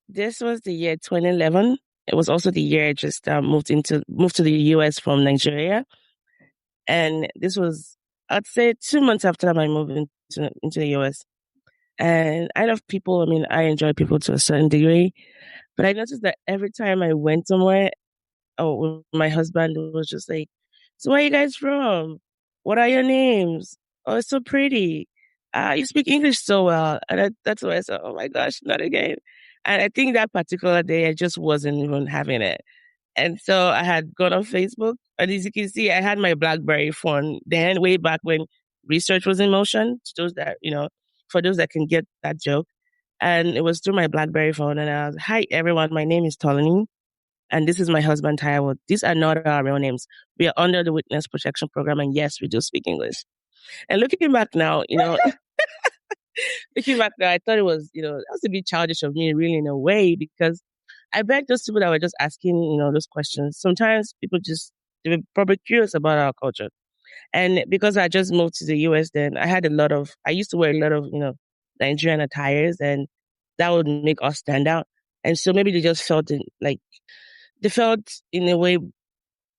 This was the year 2011. It was also the year I just moved to the US from Nigeria. And this was, I'd say, 2 months after my move into the US. And I love people. I mean, I enjoy people to a certain degree. But I noticed that every time I went somewhere, my husband was just like, "So where are you guys from? What are your names? Oh, it's so pretty. You speak English so well." And that's why I said, "Oh my gosh, not again." And I think that particular day, I just wasn't even having it. And so I had gone on Facebook, and as you can see, I had my BlackBerry phone then, way back when research was in motion. To those that, for those that can get that joke. And it was through my BlackBerry phone, and I was, "Hi everyone, my name is Tolani. And this is my husband, Taiwo. These are not our real names. We are under the Witness Protection Program, and yes, we do speak English." And looking back now, I thought it was, that was a bit childish of me, really, in a way, because I bet those people that were just asking, those questions, sometimes people they were probably curious about our culture. And because I just moved to the US, then I used to wear a lot of, Nigerian attires, and that would make us stand out. And so maybe they just felt they felt in a way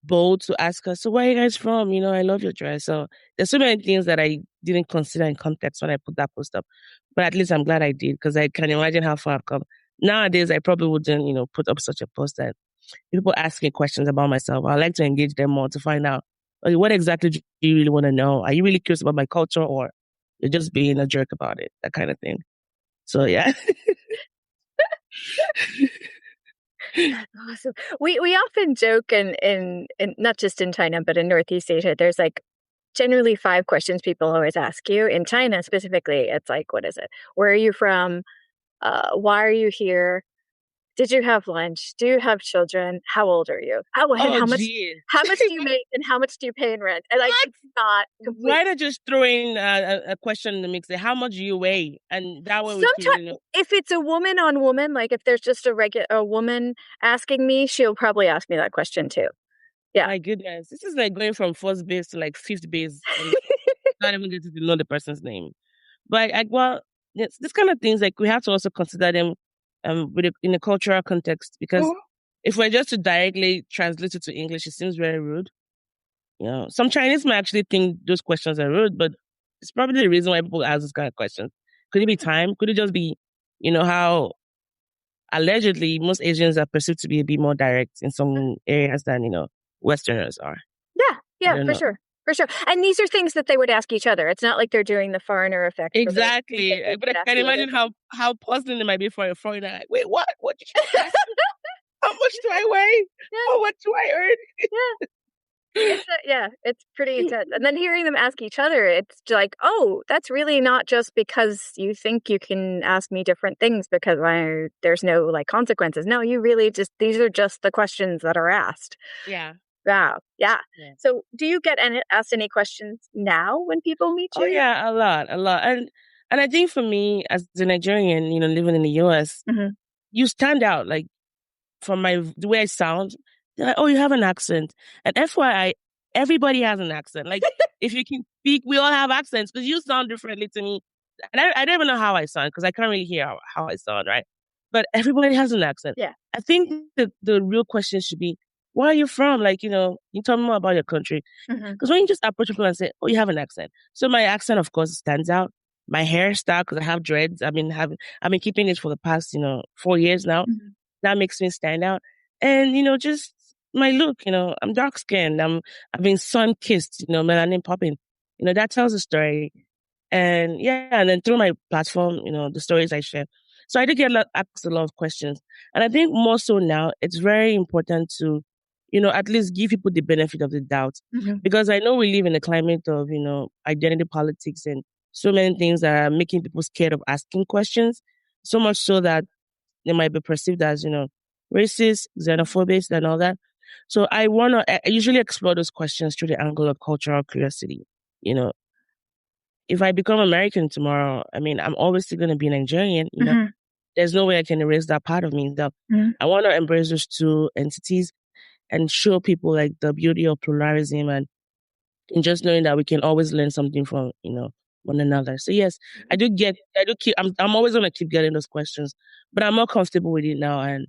bold to ask us, "So where are you guys from? I love your dress." So there's so many things that I didn't consider in context when I put that post up. But at least I'm glad I did, because I can imagine how far I've come. Nowadays, I probably wouldn't, put up such a post that people ask me questions about myself. I like to engage them more to find out, okay, what exactly do you really want to know? Are you really curious about my culture, or you're just being a jerk about it? That kind of thing. So yeah. That's awesome. We often joke in not just in China, but in Northeast Asia, there's like generally 5 questions people always ask you. In China specifically, it's like, what is it? Where are you from? Why are you here? Did you have lunch? Do you have children? How old are you? And Oh, geez. how much do you make, and how much do you pay in rent? And like, it's not complete. Why not just throw in a question in the mix? Say, how much do you weigh? And that way we can, Sometimes, if it's a woman on woman, like if there's just a woman asking me, she'll probably ask me that question too. Yeah. My goodness. This is like going from first base to like fifth base, and not even getting to know the person's name. But this kind of things, like, we have to also consider them in a cultural context, because if we're just to directly translate it to English, it seems very rude. Some Chinese may actually think those questions are rude, but it's probably the reason why people ask those kind of questions. Could it be time? Could it just be, how allegedly most Asians are perceived to be a bit more direct in some areas than, Westerners are? Yeah, for sure. For sure. And these are things that they would ask each other. It's not like they're doing the foreigner effect. Exactly. But I can imagine how puzzling it might be for a foreigner. Like, wait, what? What did you ask? How much do I weigh? Yeah. Oh, what do I earn? Yeah. It's pretty intense. And then hearing them ask each other, it's like, oh, that's really not just because you think you can ask me different things because there's no like consequences. No, you really these are just the questions that are asked. Yeah. Wow. Yeah. So do you get asked any questions now when people meet you? Oh yeah, a lot. And I think for me, as a Nigerian, living in the US, you stand out, like, from the way I sound. They're like, "Oh, you have an accent." And FYI, everybody has an accent. Like, if you can speak, we all have accents, because you sound differently to me. And I don't even know how I sound, because I can't really hear how I sound, right? But everybody has an accent. Yeah. I think the real question should be, where are you from? Like, you tell me more about your country. Because when you just approach people and say, "Oh, you have an accent." So my accent, of course, stands out. My hairstyle, because I have dreads. I've been keeping it for the past, 4 years now. That makes me stand out. And, just my look, I'm dark skinned. I've been sun kissed, melanin popping. That tells a story. And yeah, and then through my platform, the stories I share. So I do get asked a lot of questions. And I think more so now, it's very important to, at least give people the benefit of the doubt. Because I know we live in a climate of, identity politics and so many things that are making people scared of asking questions. So much so that they might be perceived as, racist, xenophobic, and all that. So I usually explore those questions through the angle of cultural curiosity. If I become American tomorrow, I'm always still going to be Nigerian. There's no way I can erase that part of me. I want to embrace those two entities and show people like the beauty of pluralism and just knowing that we can always learn something from, one another. So yes, I'm always going to keep getting those questions, but I'm more comfortable with it now. And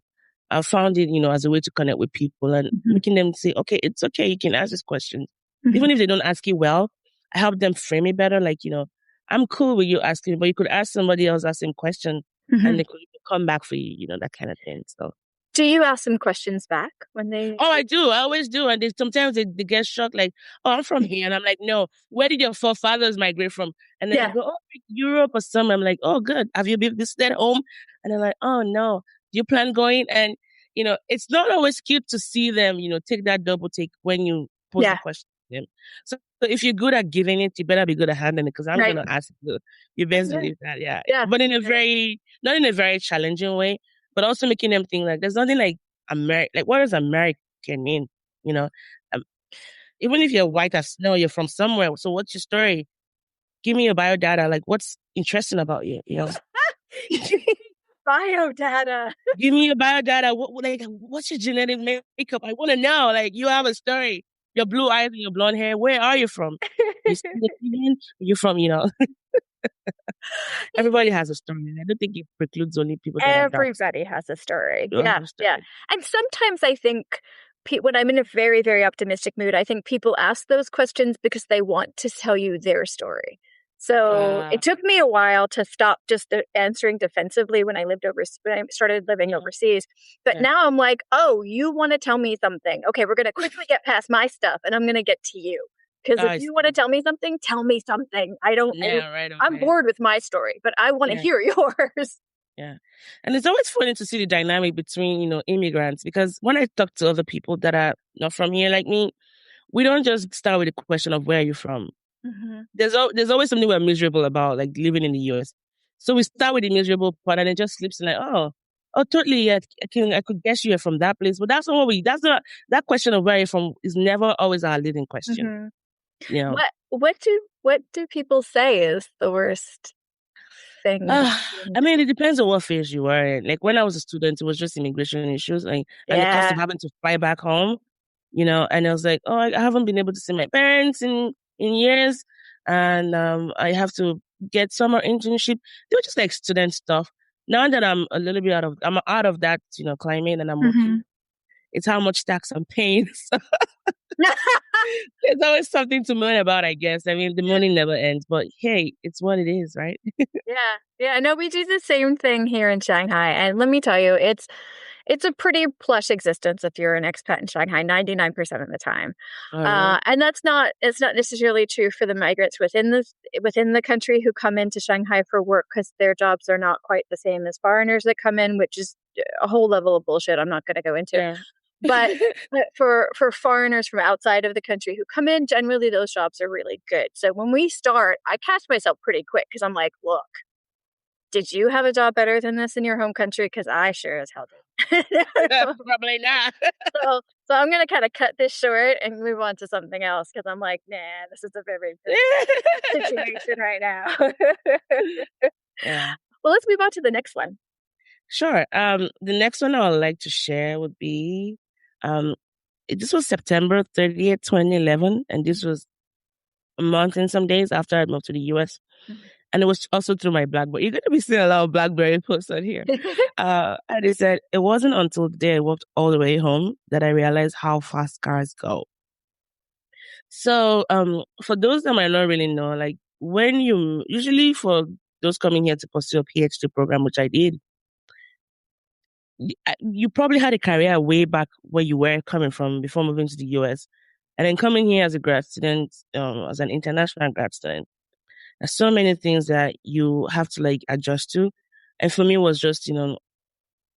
I found it, as a way to connect with people and making them say, okay, it's okay. You can ask this question. Even if they don't ask you well, I help them frame it better. Like, I'm cool with you asking, but you could ask somebody else that same question and they could come back for you, that kind of thing. So. Do you ask them questions back when they... Oh, I do. I always do. And sometimes they get shocked, like, oh, I'm from here. And I'm like, no, where did your forefathers migrate from? And then they go, oh, Europe or somewhere. I'm like, oh, good. Have you been visited home? And they're like, oh, no. Do you plan going? And, it's not always cute to see them, take that double take when you pose the question to them. So if you're good at giving it, you better be good at handling it, because I'm going to ask you. You best believe that, yeah. But in a not in a very challenging way, but also making them think like there's nothing like like what does American mean? Even if you're white as snow, you're from somewhere. So what's your story? Give me your biodata. Like what's interesting about you? Biodata. Give me your biodata. What's your genetic makeup? I want to know. Like you have a story. Your blue eyes and your blonde hair. Where are you from? You're from, Everybody has a story. I don't think it precludes only people that are dark. Everybody has a story. Yeah. And sometimes I think when I'm in a very, very optimistic mood, I think people ask those questions because they want to tell you their story. So it took me a while to stop just answering defensively when I started living overseas. But now I'm like, oh, you want to tell me something? Okay, we're going to quickly get past my stuff and I'm going to get to you. Because if you want to tell me something, tell me something. I'm bored with my story, but I want to hear yours. Yeah. And it's always funny to see the dynamic between, immigrants, because when I talk to other people that are not from here like me, we don't just start with the question of where you're from. There's always something we're miserable about, like living in the US. So we start with the miserable part and it just slips in like, oh, totally. Yeah, I could guess you're from that place. But that's not that question of where you're from is never always our leading question. What do people say is the worst thing? I mean, it depends on what phase you are in. Like when I was a student, it was just immigration issues, and the cost of having to fly back home. And I was like, oh, I haven't been able to see my parents in years, and I have to get summer internship. They were just like student stuff. Now that I'm a little bit out of that, climate, and I'm working, it's how much tax I'm paying. So. There's always something to moan about, I guess. I mean, the money never ends, but hey, it's what it is, right? Yeah. No, we do the same thing here in Shanghai. And let me tell you, it's a pretty plush existence if you're an expat in Shanghai, 99% of the time. And it's not necessarily true for the migrants within the country who come into Shanghai for work, because their jobs are not quite the same as foreigners that come in, which is a whole level of bullshit I'm not going to go into. Yeah. But for foreigners from outside of the country who come in, generally those jobs are really good. So when we start, I catch myself pretty quick because I'm like, look, did you have a job better than this in your home country? Because I sure as hell did. Probably not. So I'm going to kind of cut this short and move on to something else, because I'm like, nah, this is a very good situation right now. Well, let's move on to the next one. Sure. The next one I would like to share would be, this was September 30th, 2011, and this was a month and some days after I moved to the US. And it was also through my BlackBerry. You're going to be seeing a lot of BlackBerry posts on here. And it said, it wasn't until the day I walked all the way home that I realized how fast cars go. So, for those that might not really know, like usually for those coming here to pursue a PhD program, which I did, you probably had a career way back where you were coming from before moving to the US. And then coming here as a grad student, as an international grad student, there's so many things that you have to like adjust to. And for me, it was just, the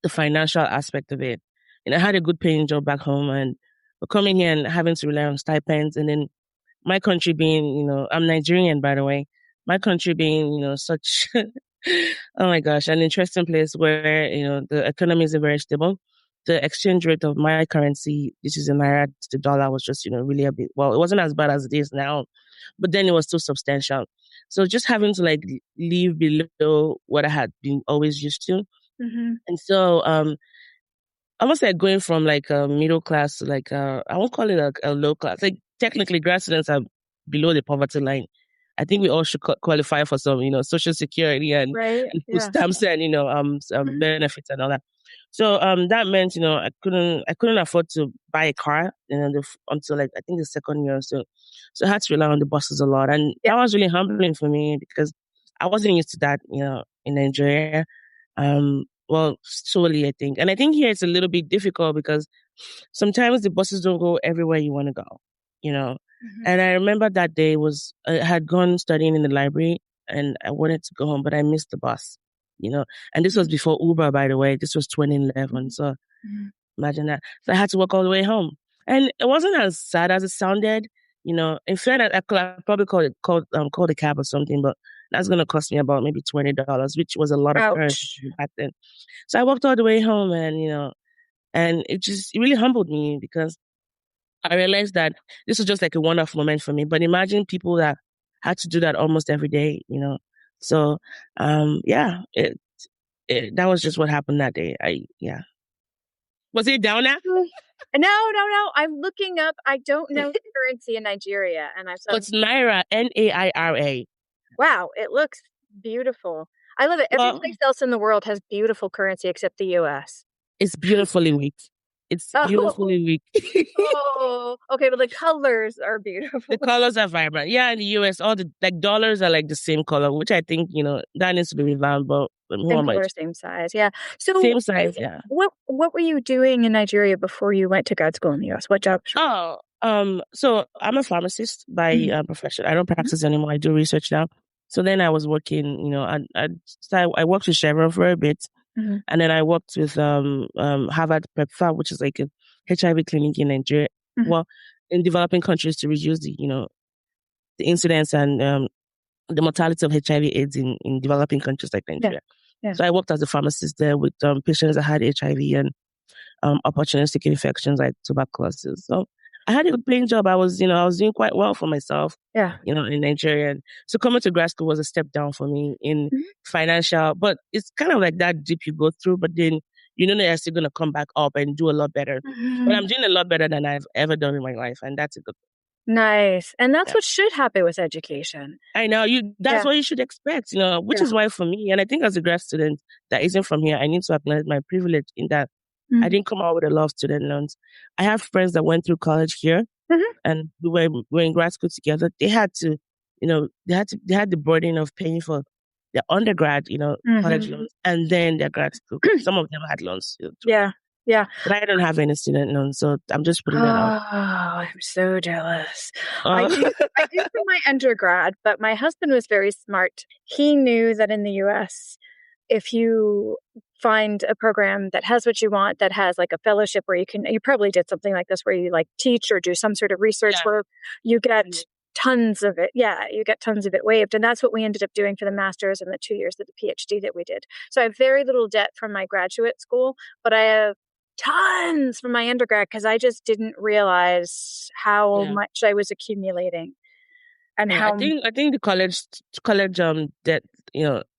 financial aspect of it. I had a good paying job back home, but coming here and having to rely on stipends, and then my country being, I'm Nigerian, by the way, my country being, such, oh my gosh, an interesting place where, the economy is very stable. The exchange rate of my currency, this is in Naira to the dollar, was just, really a bit, well, it wasn't as bad as it is now, but then it was still substantial. So just having to like live below what I had been always used to. And so, almost like going from like a middle class to like I won't call it a low class. Like technically grad students are below the poverty line. I think we all should qualify for some, social security and, Right. and food Yeah. stamps and, benefits and all that. So, that meant, I couldn't afford to buy a car, until like, I think the second year or so. So I had to rely on the buses a lot. And Yeah. that was really humbling for me because I wasn't used to that, in Nigeria. Well, solely, I think. And I think here it's a little bit difficult because sometimes the buses don't go everywhere you want to go, you know. And I remember that day I had gone studying in the library and I wanted to go home, but I missed the bus, And this was before Uber, by the way. This was 2011. So imagine that. So I had to walk all the way home. And it wasn't as sad as it sounded, In fact, I could have probably called a cab or something, but that's going to cost me about maybe $20, which was a lot of currency back then. So I walked all the way home and it really humbled me because I realized that this was just like a one-off moment for me. But imagine people that had to do that almost every day, So, yeah, that was just what happened that day. Was it down now? No. I'm looking up. I don't know the currency in Nigeria, and it's Naira, Naira. Wow, it looks beautiful. I love it. Every place else in the world has beautiful currency except the U.S. It's beautifully weak. It's beautifully weak. Okay, but the colors are beautiful. The colors are vibrant. Yeah, in the US, all the dollars are like the same color, which I think, that needs to be revamped, but same color, same size. Yeah. So same size, yeah. What were you doing in Nigeria before you went to grad school in the US? What jobs? So I'm a pharmacist by profession. I don't practice anymore. I do research now. So then I was working, I worked with Chevron for a bit. And then I worked with Harvard PepFar, which is like a HIV clinic in Nigeria. Well, in developing countries to reduce the incidence and the mortality of HIV/AIDS in developing countries like Nigeria. Yeah. So I worked as a pharmacist there with patients that had HIV and opportunistic infections like tuberculosis. So I had a good paying job. I was doing quite well for myself. Yeah. In Nigeria. So coming to grad school was a step down for me in financial, but it's kind of like that dip you go through, but then that you're still going to come back up and do a lot better. But I'm doing a lot better than I've ever done in my life. And that's a good thing. Nice. And that's what should happen with education. I know that's what you should expect, which is why for me, and I think as a grad student that isn't from here, I need to acknowledge my privilege in that I didn't come out with a lot of student loans. I have friends that went through college here and we were in grad school together. They had to, they had the burden of paying for their undergrad, college loans and then their grad school. Some of them had loans. Yeah. But I don't have any student loans, so I'm just putting that out. Oh, I'm so jealous. I do for my undergrad, but my husband was very smart. He knew that in the U.S., if you find a program that has what you want, that has like a fellowship where you probably did something like this where you like teach or do some sort of research where you get tons of it. Yeah, you get tons of it waived. And that's what we ended up doing for the master's and the 2 years of the PhD that we did. So I have very little debt from my graduate school, but I have tons from my undergrad because I just didn't realize how much I was accumulating. And how I think the college debt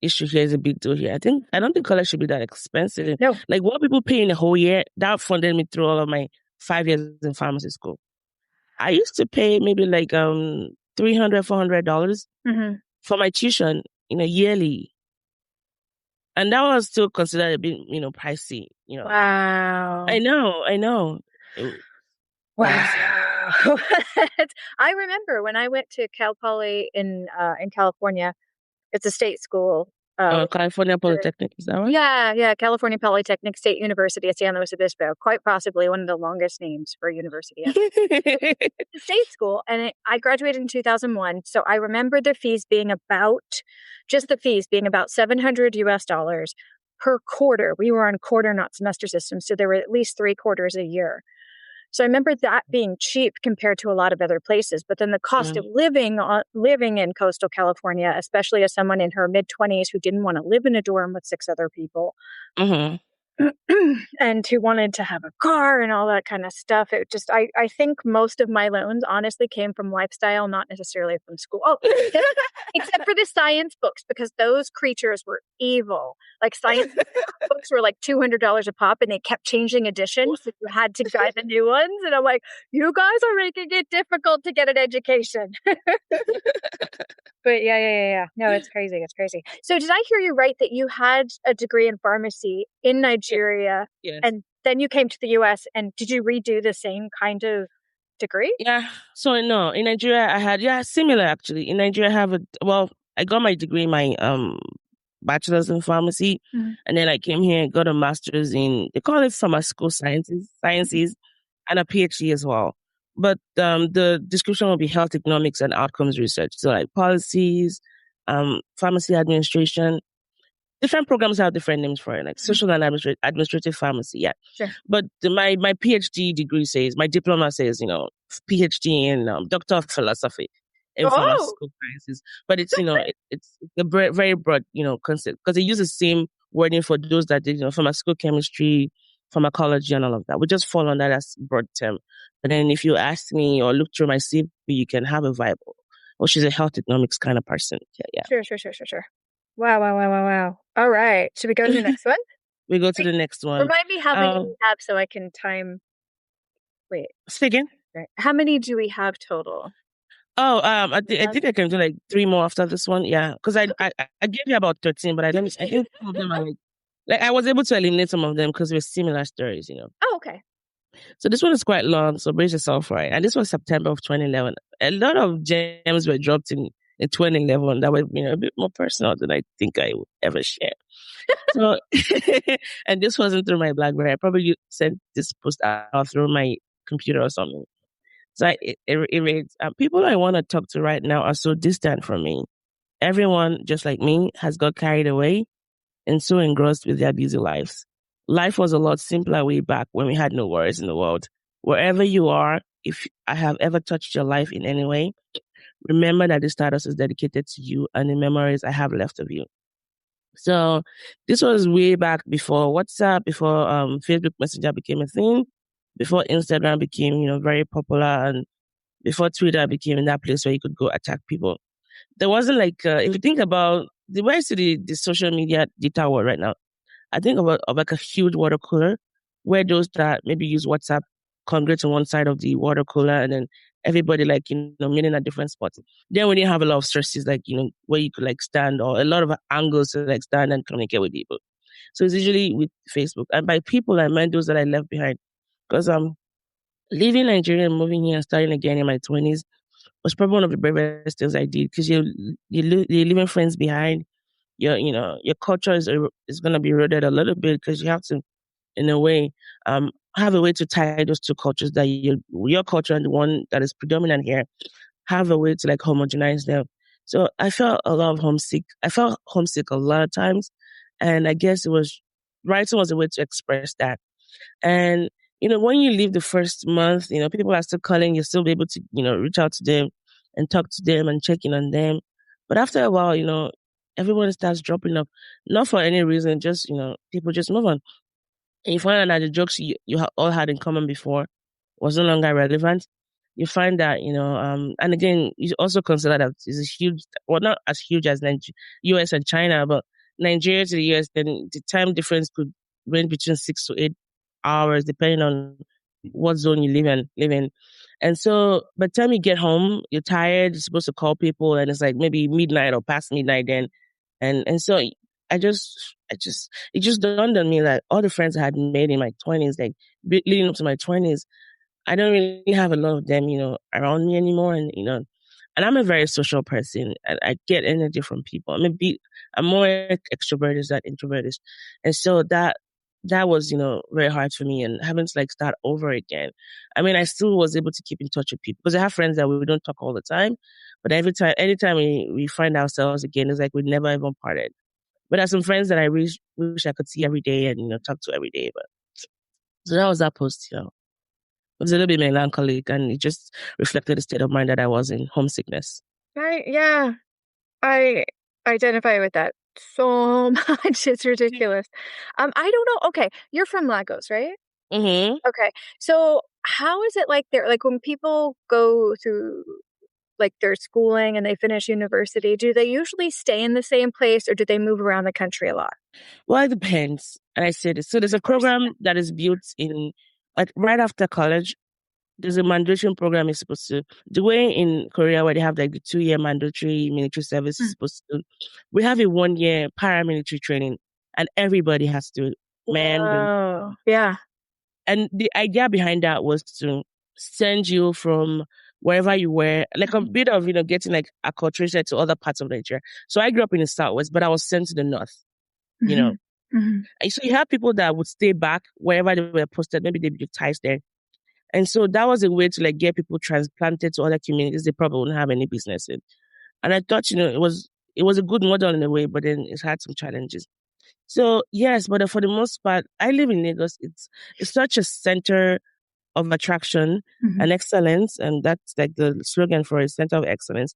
issue here is a big deal here. I don't think college should be that expensive. No. Like what people pay in a whole year, that funded me through all of my 5 years in pharmacy school. I used to pay maybe like $300, $400 for my tuition, yearly. And that was still considered a bit, pricey, Wow. I know. Wow. I remember when I went to Cal Poly in California. It's a state school. California Polytechnic, is that right? Yeah. California Polytechnic State University at San Luis Obispo. Quite possibly one of the longest names for a university. It's a state school, and I graduated in 2001. So I remember the fees being about $700 US per quarter. We were on quarter, not semester systems, so there were at least 3 quarters a year. So I remember that being cheap compared to a lot of other places. But then the cost of living in coastal California, especially as someone in her mid-20s who didn't want to live in a dorm with 6 other people, and who wanted to have a car and all that kind of stuff. It just, I think most of my loans honestly came from lifestyle, not necessarily from school. Oh, except for the science books, because those creatures were evil. Like science books were like $200 a pop, and they kept changing editions. So you had to buy the new ones. And I'm like, you guys are making it difficult to get an education. But yeah. No, it's crazy. It's crazy. So did I hear you right that you had a degree in pharmacy in Nigeria Yes. and then you came to the US and did you redo the same kind of degree? Yeah. So no, in Nigeria I had similar actually. In Nigeria I got my degree in my bachelor's in pharmacy, and then I came here and got a master's in, they call it pharmaceutical sciences, and a PhD as well. But the description will be health economics and outcomes research. So like policies, pharmacy administration. Different programs have different names for it, like social and administrative pharmacy. Yeah. Sure. But my PhD degree says, my diploma says, PhD in Doctor of Philosophy in pharmaceutical sciences. But it's, it's a very broad, concept, because they use the same wording for those that did, pharmaceutical chemistry, pharmacology, and all of that. We just fall under that broad term. But then if you ask me or look through my CV, you can have a vibe. Or she's a health economics kind of person. Yeah. Sure. Wow. All right. Should we go to the next one? We go to the next one. Remind me how many we have so I can time. Wait. Say again. How many do we have total? Oh, I think I can do like 3 more after this one. Yeah, because I gave you about 13, but I think some of them are like I was able to eliminate some of them because we're similar stories. Oh, okay. So this one is quite long, so brace yourself for it. And this was September of 2011. A lot of gems were dropped in 2011 that were a bit more personal than I think I would ever share. So, and this wasn't through my BlackBerry. I probably sent this post out through my computer or something. So it reads, people I want to talk to right now are so distant from me. Everyone, just like me, has got carried away and so engrossed with their busy lives. Life was a lot simpler way back when we had no worries in the world. Wherever you are, if I have ever touched your life in any way, remember that this status is dedicated to you and the memories I have left of you. So this was way back before WhatsApp, before Facebook Messenger became a thing, before Instagram became, very popular, and before Twitter became in that place where you could go attack people. There wasn't like, if you think about the way I see the social media data world right now, I think of like a huge water cooler where those that maybe use WhatsApp congregate to one side of the water cooler, and then everybody meeting at different spots. Then we didn't have a lot of stresses where you could like stand, or a lot of angles to like stand and communicate with people. So it's usually with Facebook. And by people, I meant those that I left behind. Because leaving Nigeria and moving here and starting again in my 20s was probably one of the bravest things I did, because you're leaving friends behind. Your culture is going to be eroded a little bit, because you have to, in a way, have a way to tie those two cultures, that your culture and the one that is predominant here, have a way to like homogenize them. So I felt a lot of homesick. I felt homesick a lot of times, and I guess writing was a way to express that. And when you leave the first month, people are still calling, you're still able to reach out to them and talk to them and check in on them. But after a while, everyone starts dropping off, not for any reason, just people just move on. And you find out that the jokes you all had in common before was no longer relevant. You find that, and again, you also consider that it's a huge, well, not as huge as US and China, but Nigeria to the US, then the time difference could range between 6 to 8 hours, depending on what zone you live in. And so by the time you get home, you're tired, you're supposed to call people, and it's like maybe midnight or past midnight then. And so it just dawned on me that all the friends I had made in my 20s, like leading up to my 20s, I don't really have a lot of them, around me anymore. And, and I'm a very social person, and I get energy from people. I'm more extroverted than introverted. And so that was, very hard for me, and having to like start over again. I mean, I still was able to keep in touch with people, because I have friends that we don't talk all the time, but anytime we find ourselves again, it's like we never even parted. But there's some friends that I wish I could see every day and, talk to every day. But so that was that post, It was a little bit melancholic, and it just reflected the state of mind that I was in, homesickness. Right. Yeah. I identify with that so much. It's ridiculous. I don't know. Okay. You're from Lagos, right? Mm-hmm. Okay. So how is it like there? Like when people go through like their schooling and they finish university, do they usually stay in the same place, or do they move around the country a lot? Well, it depends. And I said this. So there's a program that is built in, like, right after college. there's a mandatory program is supposed to, the way in Korea where they have like the 2-year mandatory military service is supposed to, we have a 1-year paramilitary training and everybody has to, man, women. Oh, yeah. And the idea behind that was to send you from wherever you were, like a bit of, getting like acculturated to other parts of Nigeria. So I grew up in the Southwest, but I was sent to the North, And so you have people that would stay back wherever they were posted. Maybe they built ties there. And so that was a way to like get people transplanted to other communities they probably wouldn't have any business in. And I thought, it was a good model in a way, but then it had some challenges. So yes, but for the most part, I live in Lagos. It's such a center of attraction and excellence, and that's like the slogan for it, center of excellence.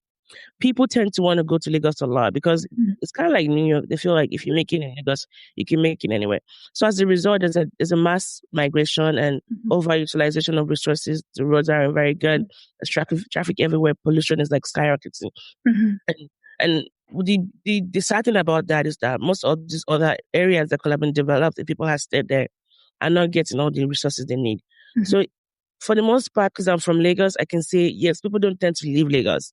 People tend to want to go to Lagos a lot because it's kind of like New York. They feel like if you make it in Lagos, you can make it anywhere. So as a result, there's a mass migration and overutilization of resources. The roads are very good. There's traffic everywhere. Pollution is like skyrocketing. And the sad thing about that is that most of these other areas that could have been developed, if people have stayed there, are not getting all the resources they need. So for the most part, because I'm from Lagos, I can say, yes, people don't tend to leave Lagos.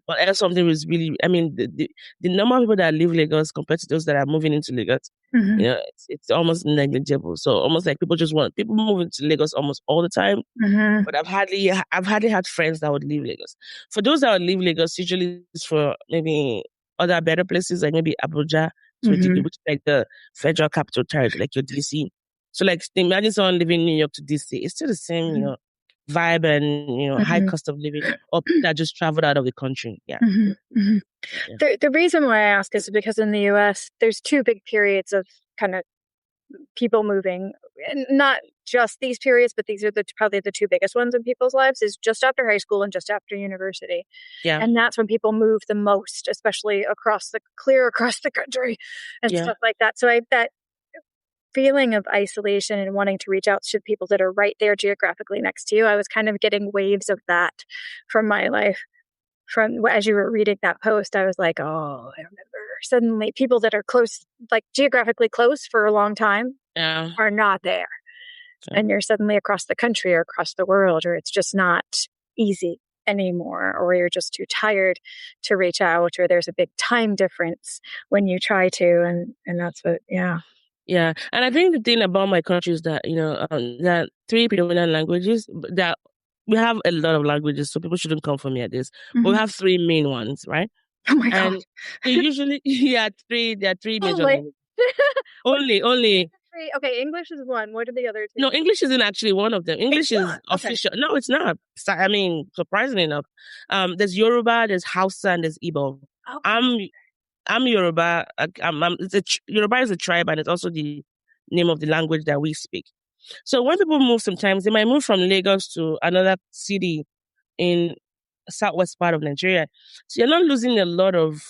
But else something is really, the number of people that leave Lagos compared to those that are moving into Lagos, it's almost negligible. So almost like people move into Lagos almost all the time. But I've hardly had friends that would leave Lagos. For those that would leave Lagos, usually it's for maybe other better places, like maybe Abuja, which is like the federal capital territory, like your DC. So like imagine someone living in New York to DC. It's still the same, vibe and high cost of living, or people that just traveled out of the country. Yeah. The reason why I ask is because in the US there's 2 big periods of kind of people moving, and not just these periods, but these are probably the 2 biggest ones in people's lives, is just after high school and just after university. And that's when people move the most, especially across the country and stuff like that. So that feeling of isolation and wanting to reach out to people that are right there geographically next to you, I was kind of getting waves of that from my life. As you were reading that post, I was like, oh, I remember suddenly people that are close, like geographically close for a long time, are not there. And you're suddenly across the country or across the world, or it's just not easy anymore, or you're just too tired to reach out, or there's a big time difference when you try to. And that's what, Yeah, and I think the thing about my country is that, there are 3 predominant languages, that we have a lot of languages, so people shouldn't come for me at this. But we have 3 main ones, right? Oh my God. And they usually, there are 3 major languages. Only. Okay, English is one. What are the other 2? No, English isn't actually one of them. English is official. Okay. No, it's not. Surprisingly enough. There's Yoruba, there's Hausa, and there's Igbo. Okay. I'm Yoruba. Yoruba is a tribe, and it's also the name of the language that we speak. So when people move, sometimes they might move from Lagos to another city in southwest part of Nigeria. So you're not losing a lot of,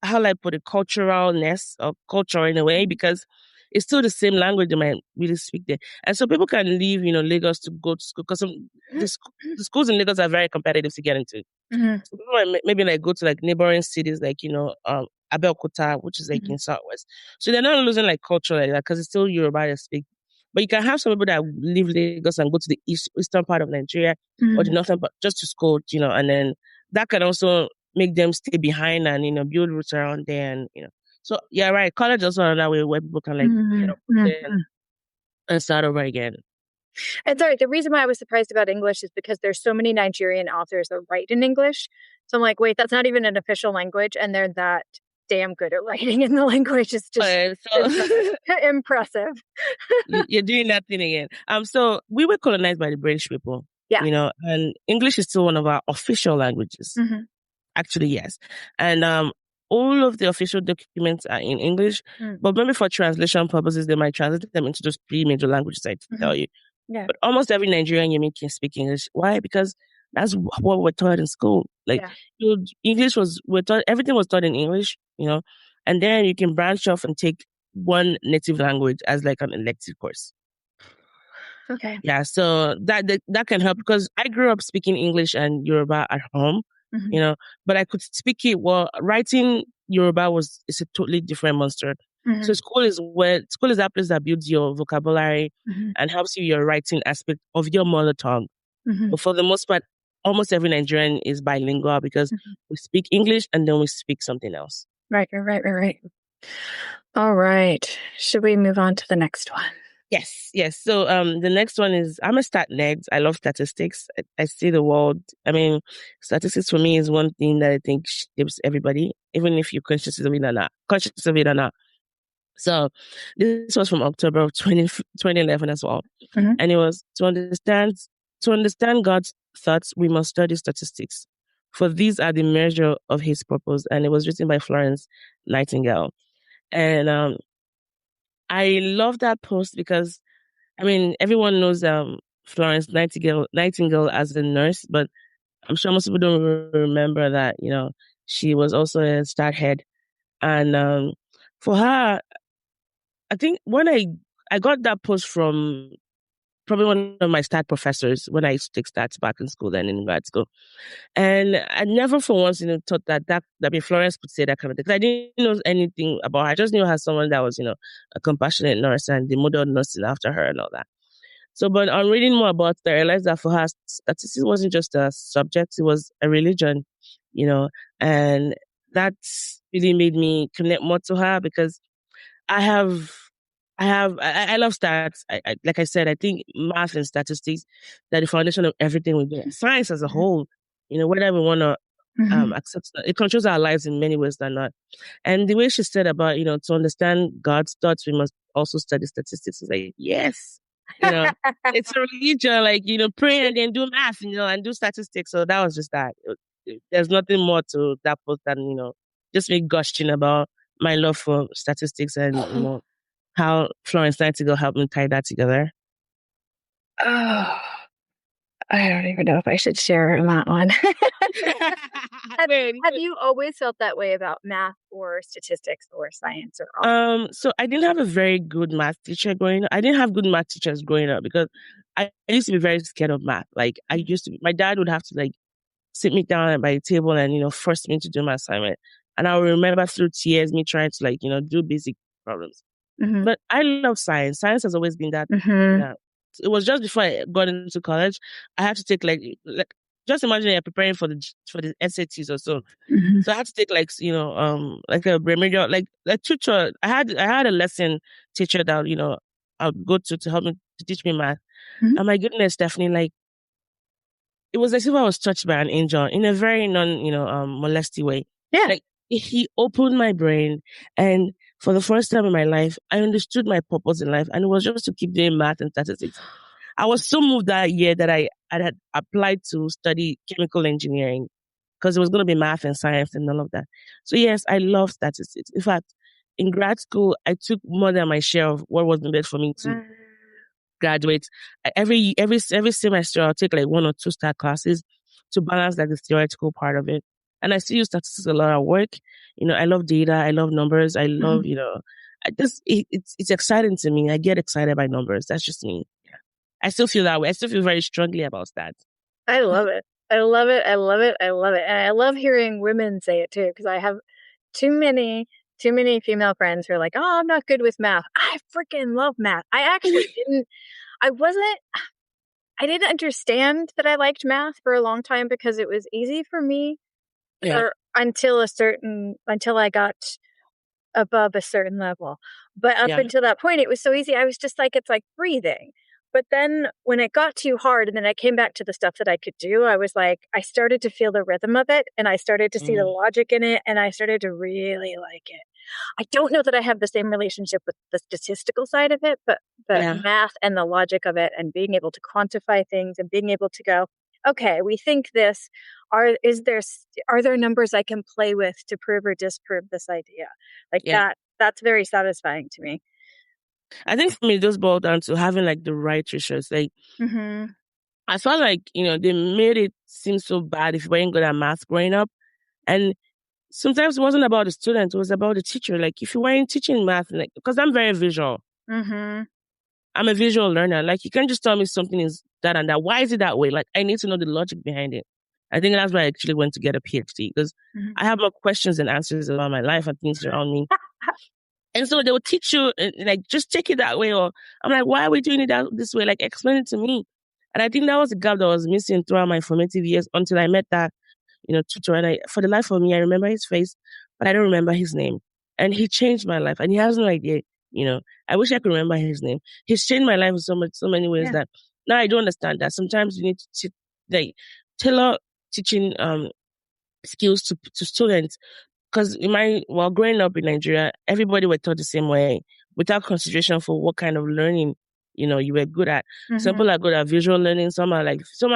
how I put it, culturalness or culture in a way, because it's still the same language they might really speak there. And so people can leave, Lagos to go to school, because the schools in Lagos are very competitive to get into. So people might maybe like go to like neighboring cities, like, Abeokuta, which is like in Southwest. So they're not losing like culture like that, because it's still Yoruba they speak. But you can have some people that leave Lagos and go to the eastern part of Nigeria or the northern part just to school, and then that can also make them stay behind and, build roots around there. And, so yeah, right. College is also another way where people can like, and start over again. And sorry, the reason why I was surprised about English is because there's so many Nigerian authors that write in English. So I'm like, wait, that's not even an official language, and they're that damn good at writing in the language. It's just impressive. You're doing that thing again. So we were colonized by the British people. Yeah. And English is still one of our official languages. Actually, yes. And all of the official documents are in English, but maybe for translation purposes, they might translate them into those 3 major languages I tell you. Yeah. But almost every Nigerian you meet can speak English. Why? Because that's what we're taught in school. Like, English everything was taught in English, and then you can branch off and take one native language as like an elective course. Okay. Yeah, so that can help, because I grew up speaking English and Yoruba at home, but I could speak it. Well, writing Yoruba is a totally different monster So school is that place that builds your vocabulary and helps you your writing aspect of your mother tongue. But for the most part, almost every Nigerian is bilingual because we speak English and then we speak something else. Right. All right. Should we move on to the next one? Yes. So the next one is, I'm a stat nerd. I love statistics. I see the world. I mean, statistics for me is one thing that I think shapes everybody, even if you're conscious of it or not. So this was from October of 2011 as well. And it was, to understand God's thoughts, we must study statistics. For these are the measure of his purpose. And it was written by Florence Nightingale. And I love that post because, I mean, everyone knows Florence Nightingale as a nurse, but I'm sure most people don't remember that, she was also a stat head. And for her, I think when I got that post from probably one of my stat professors when I used to take stats back in school and in grad school. And I never for once, thought that Florence could say that kind of thing. Because I didn't know anything about her. I just knew her as someone that was, a compassionate nurse and the model nursing after her and all that. So, but on reading more about it, I realized that for her, statistics wasn't just a subject, it was a religion, and that really made me connect more to her because I love stats. Like I said, I think math and statistics, they're the foundation of everything we do. Science as a whole, whether we want to accept that, it controls our lives in many ways than not. And the way she said about, to understand God's thoughts, we must also study statistics. It's like, yes, it's a religion, like, pray and then do math, and do statistics. So that was just that. There's nothing more to that post than, just me gushing about my love for statistics and, how Florence Nightingale helped me tie that together. Oh, I don't even know if I should share on that one. Have you always felt that way about math or statistics or science or all? So I didn't have a very good math teacher growing up. I didn't have good math teachers growing up because I used to be very scared of math. Like my dad would have to sit me down by the table and, force me to do my assignment. And I will remember through tears me trying to do basic problems. But I love science. Science has always been that. It was just before I got into college, I had to take just imagine you're preparing for the SATs or so. So I had to take a remedial a tutor. I had a lesson teacher that I would go to help me to teach me math. And my goodness, Stephanie, it was as if I was touched by an angel in a very molesty way. Yeah. He opened my brain, and for the first time in my life, I understood my purpose in life, and it was just to keep doing math and statistics. I was so moved that year that I had applied to study chemical engineering because it was going to be math and science and all of that. So yes, I love statistics. In fact, in grad school, I took more than my share of what was needed for me to graduate. Every semester, I'll take 1 or 2 stat classes to balance the theoretical part of it. And I still use statistics a lot at work. I love data. I love numbers. I love, it's exciting to me. I get excited by numbers. That's just me. Yeah. I still feel that way. I still feel very strongly about that. I love it. I love it. I love it. I love it. And I love hearing women say it too, because I have too many female friends who are like, oh, I'm not good with math. I freaking love math. I actually I didn't understand that I liked math for a long time because it was easy for me. Yeah. Until I got above a certain level. But up until that point, it was so easy. I was just it's like breathing. But then when it got too hard and then I came back to the stuff that I could do, I was I started to feel the rhythm of it and I started to see the logic in it and I started to really like it. I don't know that I have the same relationship with the statistical side of it, but math and the logic of it and being able to quantify things and being able to go, okay, we think this. Are there numbers I can play with to prove or disprove this idea? That's very satisfying to me. I think for me, those boil down to having the right teachers. I felt they made it seem so bad if you weren't good at math growing up. And sometimes it wasn't about the student, it was about the teacher. If you weren't teaching math, because I'm very visual. I'm a visual learner. You can't just tell me something is that and that. Why is it that way? I need to know the logic behind it. I think that's why I actually went to get a PhD because I have more questions than answers about my life and things around me. And so they will teach you, like, just take it that way. Or I'm like, why are we doing it this way? Like, explain it to me. And I think that was a gap that was missing throughout my formative years until I met that, tutor. And for the life of me, I remember his face, but I don't remember his name. And he changed my life. And he has no idea, I wish I could remember his name. He's changed my life in so many ways that now I do understand that sometimes you need to tailor teaching skills to students. Because growing up in Nigeria, everybody were taught the same way without consideration for what kind of learning, you were good at. Mm-hmm. Some people are good at visual learning. Some are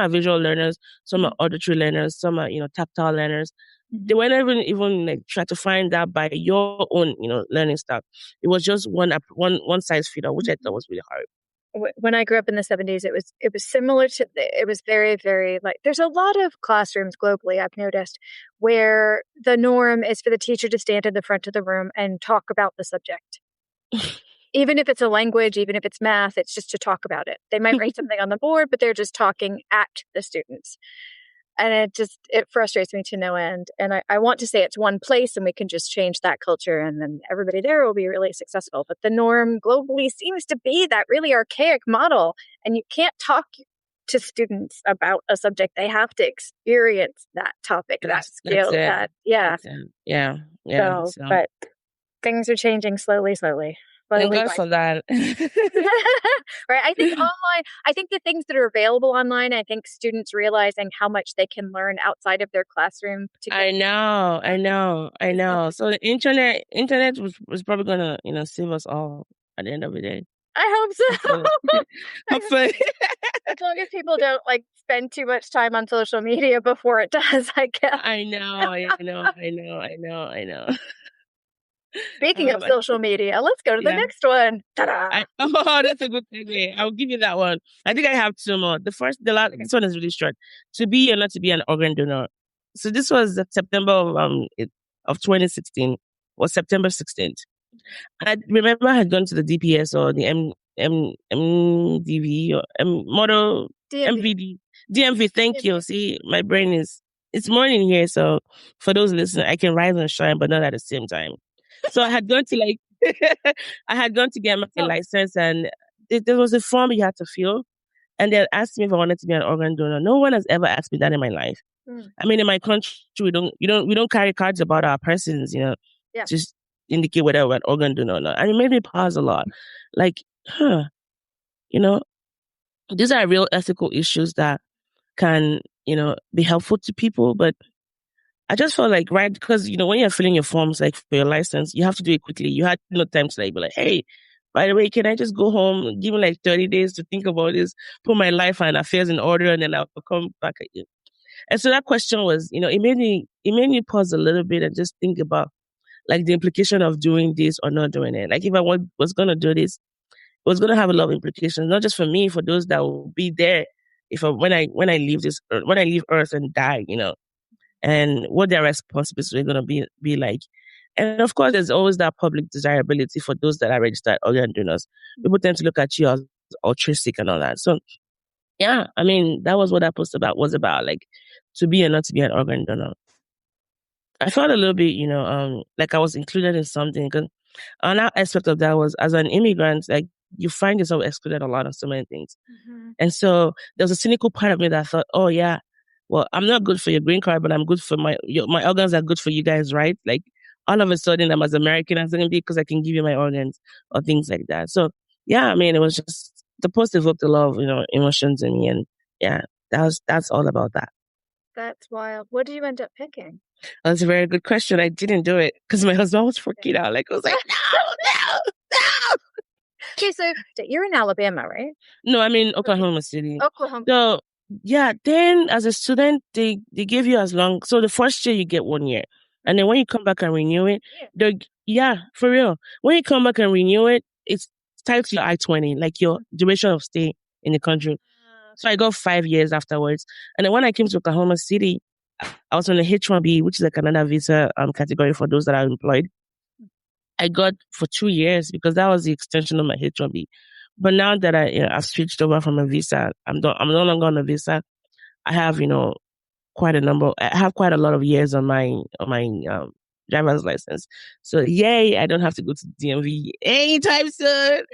visual learners. Some are auditory learners. Some are, tactile learners. Mm-hmm. They weren't even like try to find that by your own, learning stuff. It was just one size fit all, which I thought was really hard. When I grew up in the 70s, it was similar to, it was very, very like, there's a lot of classrooms globally, I've noticed, where the norm is for the teacher to stand in the front of the room and talk about the subject. Even if it's a language, even if it's math, it's just to talk about it. They might write something on the board, but they're just talking at the students. And it frustrates me to no end. And I want to say it's one place and we can just change that culture and then everybody there will be really successful. But the norm globally seems to be that really archaic model. And you can't talk to students about a subject. They have to experience that topic, that skill, Yeah. So, but things are changing slowly. Thank God for that. Right. I think the things that are available online, I think students realizing how much they can learn outside of their classroom. I know. So the internet was probably gonna, save us all at the end of the day. I hope so. Hopefully. As long as people don't spend too much time on social media before it does, I guess. I know. Speaking of social media, let's go to the next one. Ta-da! That's a good thing. I'll give you that one. I think I have two more. This one is really short. To be or not to be an organ donor. So this was September of 2016, or September 16th. I remember I had gone to the DPS or the MDV or model MVD. DMV, thank you. See, my brain it's morning here, so for those listening, I can rise and shine, but not at the same time. So I had gone to get my license, and there was a form you had to fill, and they asked me if I wanted to be an organ donor. No one has ever asked me that in my life. I mean, in my country, we don't carry cards about our persons, just indicate whether we're an organ donor or not. And it made me pause a lot. Like, these are real ethical issues that can, be helpful to people, but I just felt like, right, because, when you're filling your forms, for your license, you have to do it quickly. You had no time to be like, hey, by the way, can I just go home, give me 30 days to think about this, put my life and affairs in order, and then I'll come back at you. And so that question was, it made me pause a little bit and just think about the implication of doing this or not doing it. If I was going to do this, it was going to have a lot of implications, not just for me, for those that will be there when I leave Earth and die, and what their responsibilities are going to be like. And of course, there's always that public desirability for those that are registered organ donors. People tend to look at you as altruistic and all that. So, yeah, I mean, that was what that post was about, to be or not to be an organ donor. I felt a little bit, like I was included in something. Because another aspect of that was, as an immigrant, you find yourself excluded a lot of so many things. Mm-hmm. And so there was a cynical part of me that thought, oh yeah, well, I'm not good for your green card, but I'm good for my organs are good for you guys, right? All of a sudden, I'm as American as I can be because I can give you my organs or things like that. So yeah, I mean, it was just, the post evoked a lot of, emotions in me. And yeah, that's all about that. That's wild. What did you end up picking? That's a very good question. I didn't do it because my husband was freaking out. I was like, no. Okay, so you're in Alabama, right? No, I'm in Oklahoma City. Oklahoma. So yeah, then as a student, they give you so the first year you get 1 year. And then when you come back and renew it, for real. When you come back and renew it, it's tied to your I-20, your duration of stay in the country. So I got 5 years afterwards. And then when I came to Oklahoma City, I was on a H1B, which is a Canada visa category for those that are employed. I got for 2 years because that was the extension of my H1B. But now that I've switched over from a visa, I'm no longer on a visa. I have, quite a lot of years on my driver's license. So yay, I don't have to go to DMV anytime soon.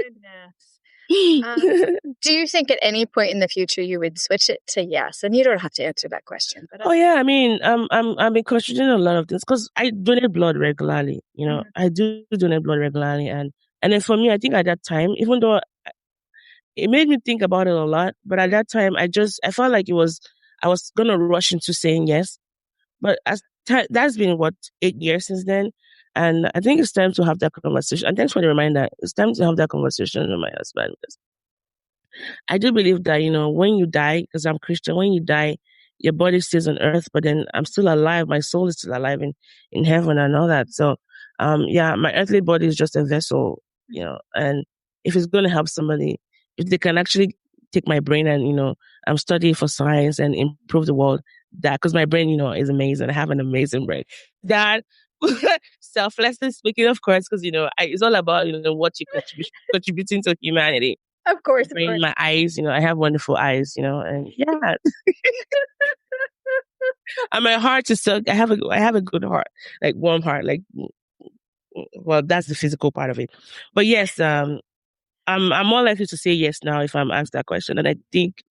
Do you think at any point in the future you would switch it to yes? And you don't have to answer that question. But yeah, I mean, I've been considering a lot of things because I donate blood regularly. I do donate blood regularly, and then for me, I think at that time, even though it made me think about it a lot, but at that time, I felt like I was gonna rush into saying yes, but that's been 8 years since then. And I think it's time to have that conversation. And thanks for the reminder. It's time to have that conversation with my husband. I do believe that, when you die, because I'm Christian, when you die, your body stays on earth, but then I'm still alive. My soul is still alive in heaven and all that. So, my earthly body is just a vessel, and if it's going to help somebody, if they can actually take my brain and, I'm studying for science and improve the world, because my brain, is amazing. I have an amazing brain. That, selflessly speaking, of course, because, it's all about, what you're contributing to humanity. Of course. My eyes, I have wonderful eyes, and yeah. And my heart is so, I have a good heart, like warm heart, like, well, that's the physical part of it. But yes, I'm more likely to say yes now if I'm asked that question. And I think,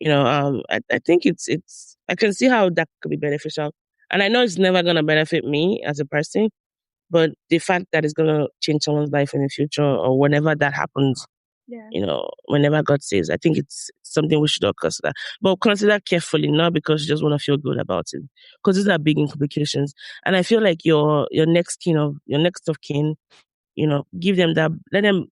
I think it's, I can see how that could be beneficial. And I know it's never going to benefit me as a person, but the fact that it's going to change someone's life in the future or whenever that happens, whenever God says, I think it's something we should all consider. But consider carefully, not because you just want to feel good about it. Because these are big implications. And I feel like your next of kin, give them that, let them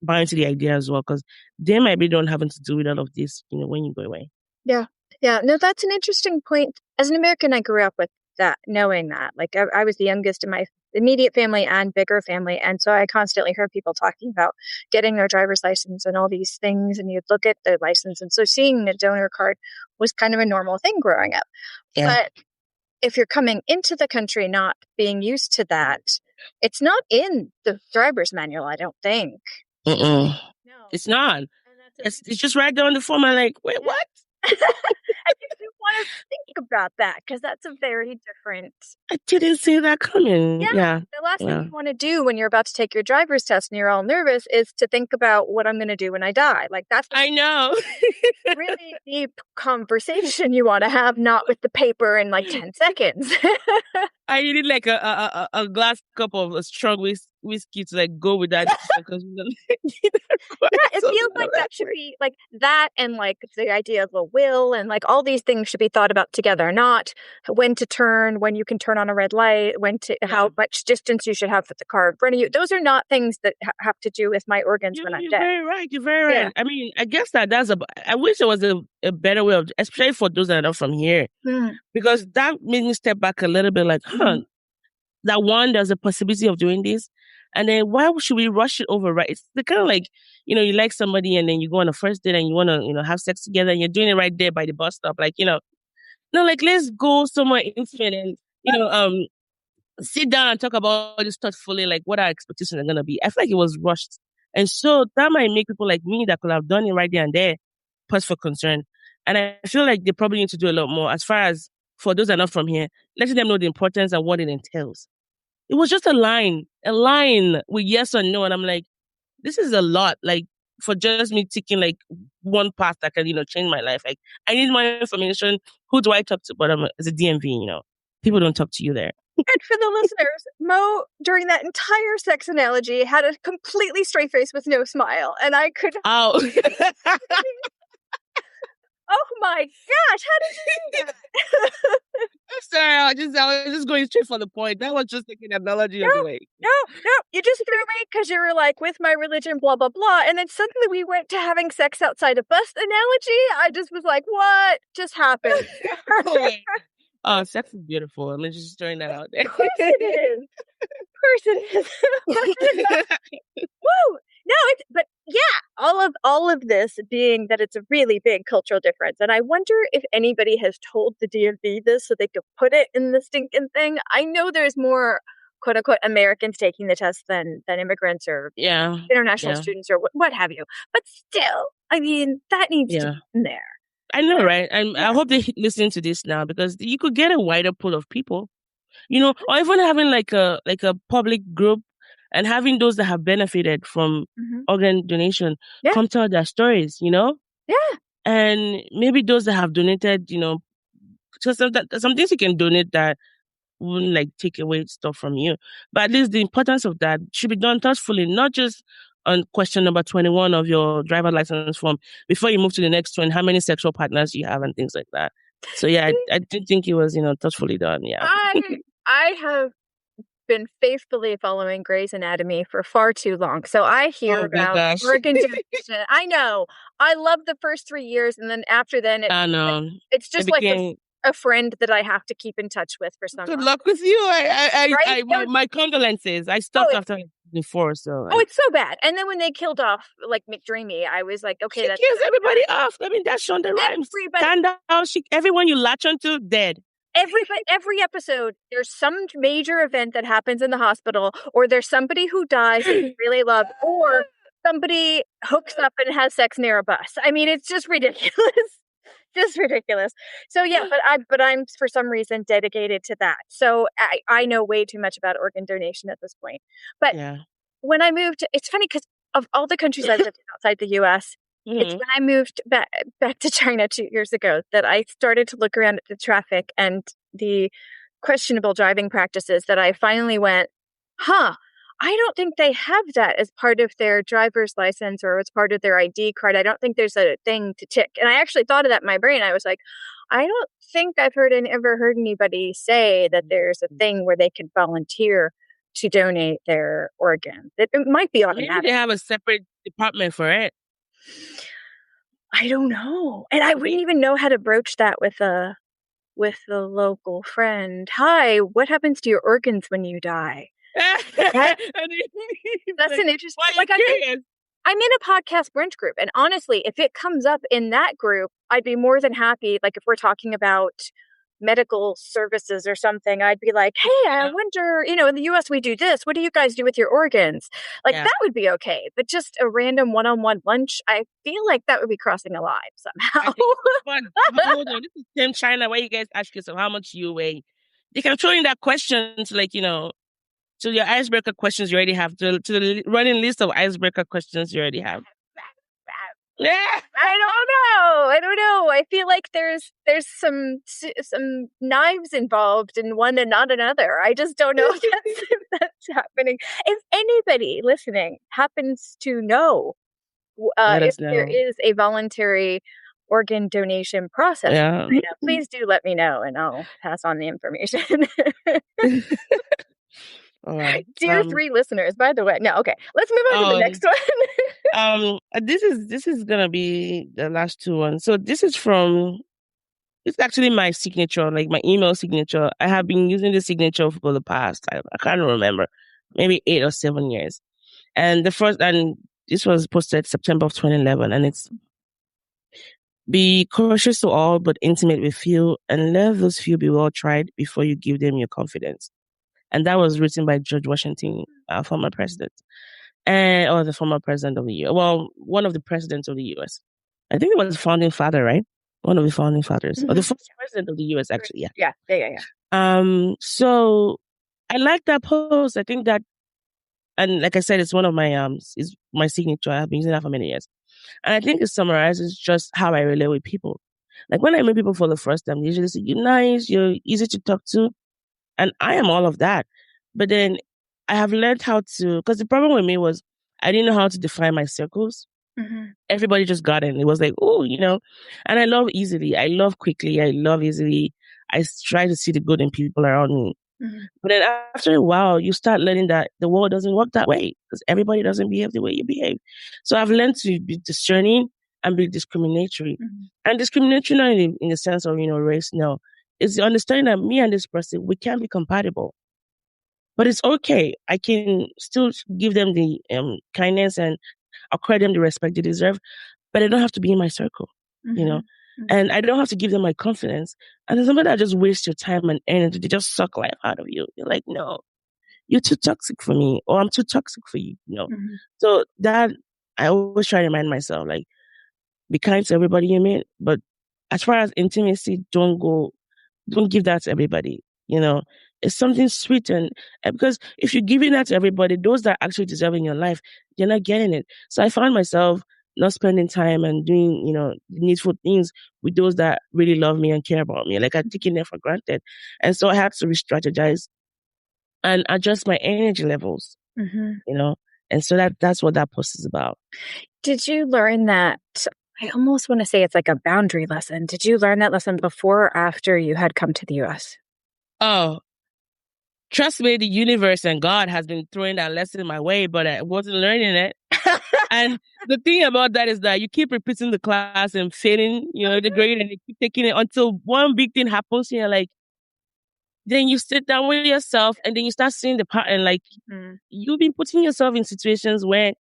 buy into the idea as well, because they might be the one having to do with all of this, when you go away. Yeah. Yeah. No, that's an interesting point. As an American, I grew up with that, knowing that. Like I was the youngest in my immediate family and bigger family. And so I constantly heard people talking about getting their driver's license and all these things. And you'd look at their license. And so seeing the donor card was kind of a normal thing growing up. Yeah. But if you're coming into the country not being used to that, it's not in the driver's manual, I don't think. No. It's not. It's just right there on the form. I'm like, wait, what? I think you want to think about that because that's a very different. I didn't see that coming. Yeah. The last thing you want to do when you're about to take your driver's test and you're all nervous is to think about what I'm going to do when I die. Like that's I know. really deep conversation you want to have, not with the paper in like 10 seconds. I needed like a glass cup of strong whiskey to like go with that because it feels like that should be like that, and like the idea of a will and like all these things should be thought about together, not when to turn, when you can turn on a red light, how much distance you should have with the car in front of you. Those are not things that have to do with my organs when I'm dead. You're very right. Yeah. I mean, I guess I wish there was a better way of, especially for those that are not from here, because that made me step back a little bit like, that one, there's a possibility of doing this. And then why should we rush it over, right? It's the kind of like, you like somebody and then you go on a first date and you want to, have sex together and you're doing it right there by the bus stop. Like, no, like, let's go somewhere infinite and, sit down and talk about this thoughtfully, like what our expectations are going to be. I feel like it was rushed. And so that might make people like me that could have done it right there and there pause for concern. And I feel like they probably need to do a lot more as far as for those that are not from here, letting them know the importance and what it entails. It was just a line with yes or no. And I'm like, this is a lot. Like for just me ticking like one path that can, change my life. Like I need more information. Who do I talk to? But it's a DMV, people don't talk to you there. And for the listeners, Mo, during that entire sex analogy, had a completely straight face with no smile. And I could... Oh. Oh my gosh, how did you do that? I'm sorry, I was just going straight for the point. That was just like an analogy of the way. No, you just threw me because you were like, with my religion, blah, blah, blah. And then suddenly we went to having sex outside a bus analogy. I just was like, what just happened? Oh, sex is beautiful. I'm just throwing that out there. Of course it is. Woo! No, but yeah, all of this being that it's a really big cultural difference. And I wonder if anybody has told the DMV this so they could put it in the stinking thing. I know there's more quote unquote Americans taking the test than immigrants or international students or what have you. But still, I mean, that needs to be in there. I know, right? I hope they're listening to this now because you could get a wider pool of people. or even having like a public group and having those that have benefited from organ donation come tell their stories, Yeah. And maybe those that have donated, so some things you can donate that wouldn't like take away stuff from you. But at least the importance of that should be done thoughtfully, not just on question number 21 of your driver license form before you move to the next one, how many sexual partners you have and things like that. So yeah, I did think it was, thoughtfully done. Yeah. I have been faithfully following Grey's Anatomy for far too long. So I hear about organ donation. I know. I love the first 3 years, and then after then it's just like a friend that I have to keep in touch with for some. Good luck with you. My condolences. I stopped after before, so. It's so bad. And then when they killed off like McDreamy, I was like, okay, she kills everybody off. I mean, that's Shonda Rhimes. Everyone you latch onto, dead. Every episode, there's some major event that happens in the hospital, or there's somebody who dies that you really love, or somebody hooks up and has sex near a bus. I mean, it's just ridiculous. Just ridiculous. So yeah, but I'm for some reason dedicated to that. So I know way too much about organ donation at this point. But when I moved, it's funny because of all the countries I lived in outside the U.S., it's when I moved back to China 2 years ago that I started to look around at the traffic and the questionable driving practices that I finally went, I don't think they have that as part of their driver's license or as part of their ID card. I don't think there's a thing to tick. And I actually thought of that in my brain. I was like, I don't think I've ever heard anybody say that there's a thing where they could volunteer to donate their organ. It might be automatic. Maybe they have a separate department for it. I don't know. And I wouldn't even know how to broach that with the local friend. Hi, what happens to your organs when you die? That's an interesting. I'm in a podcast brunch group, and honestly, if it comes up in that group, I'd be more than happy. Like if we're talking about medical services or something, I'd be like, hey, I wonder, in the US we do this. What do you guys do with your organs? Like that would be okay. But just a random one-on-one lunch, I feel like that would be crossing a line somehow. Hold on, this is Team China where you guys ask yourself how much you weigh. They can throw in that question to to your icebreaker questions you already have, to the running list of icebreaker questions you already have. Yeah, I don't know. I feel like there's some knives involved in one and not another. I just don't know if that's happening. If anybody listening happens to know if there is a voluntary organ donation process, please do let me know, and I'll pass on the information. All right. Dear 3 listeners, by the way. No, okay. Let's move on to the next one. This is gonna be the last 2 ones. So this is it's actually my signature, like my email signature. I have been using this signature for the past, I can't remember, maybe 8 or 7 years. And this was posted September of 2011, and it's: be cautious to all, but intimate with few, and let those few be well tried before you give them your confidence. And that was written by George Washington, former president, or the former president of the U.S. Well, one of the presidents of the U.S. I think it was the founding father, right? One of the founding fathers, or the first president of the U.S. Actually, yeah. So I like that post. I think that, and like I said, it's one of my is my signature. I've been using that for many years, and I think it summarizes just how I relate with people. Like when I meet people for the first time, they usually say, "You're nice, you're easy to talk to." And I am all of that. But then I have learned how to, because the problem with me was I didn't know how to define my circles. Everybody just got in. It was like, and I love easily. I love quickly. I love easily. I try to see the good in people around me. But then after a while, you start learning that the world doesn't work that way because everybody doesn't behave the way you behave. So I've learned to be discerning and be discriminatory. And discriminatory not in the sense of, race, no. It's the understanding that me and this person, we can't be compatible. But it's okay. I can still give them the kindness and accord them the respect they deserve, but they don't have to be in my circle, And I don't have to give them my confidence. And then somebody that just wastes your time and energy, they just suck life out of you. You're like, no, you're too toxic for me, or I'm too toxic for you, So that, I always try to remind myself, like, be kind to everybody you meet, but as far as intimacy, don't give that to everybody, It's something sweet. And because if you're giving that to everybody, those that actually deserve in your life, you're not getting it. So I found myself not spending time and doing, needful things with those that really love me and care about me. Like I'm taking them for granted. And so I had to re-strategize and adjust my energy levels, and so that's what that post is about. Did you learn that? I almost want to say it's like a boundary lesson. Did you learn that lesson before or after you had come to the US? Oh, trust me, the universe and God has been throwing that lesson my way, but I wasn't learning it. And the thing about that is that you keep repeating the class and failing, the grade, and you keep taking it until one big thing happens, and you're like, then you sit down with yourself and then you start seeing the pattern. Like you've been putting yourself in situations where,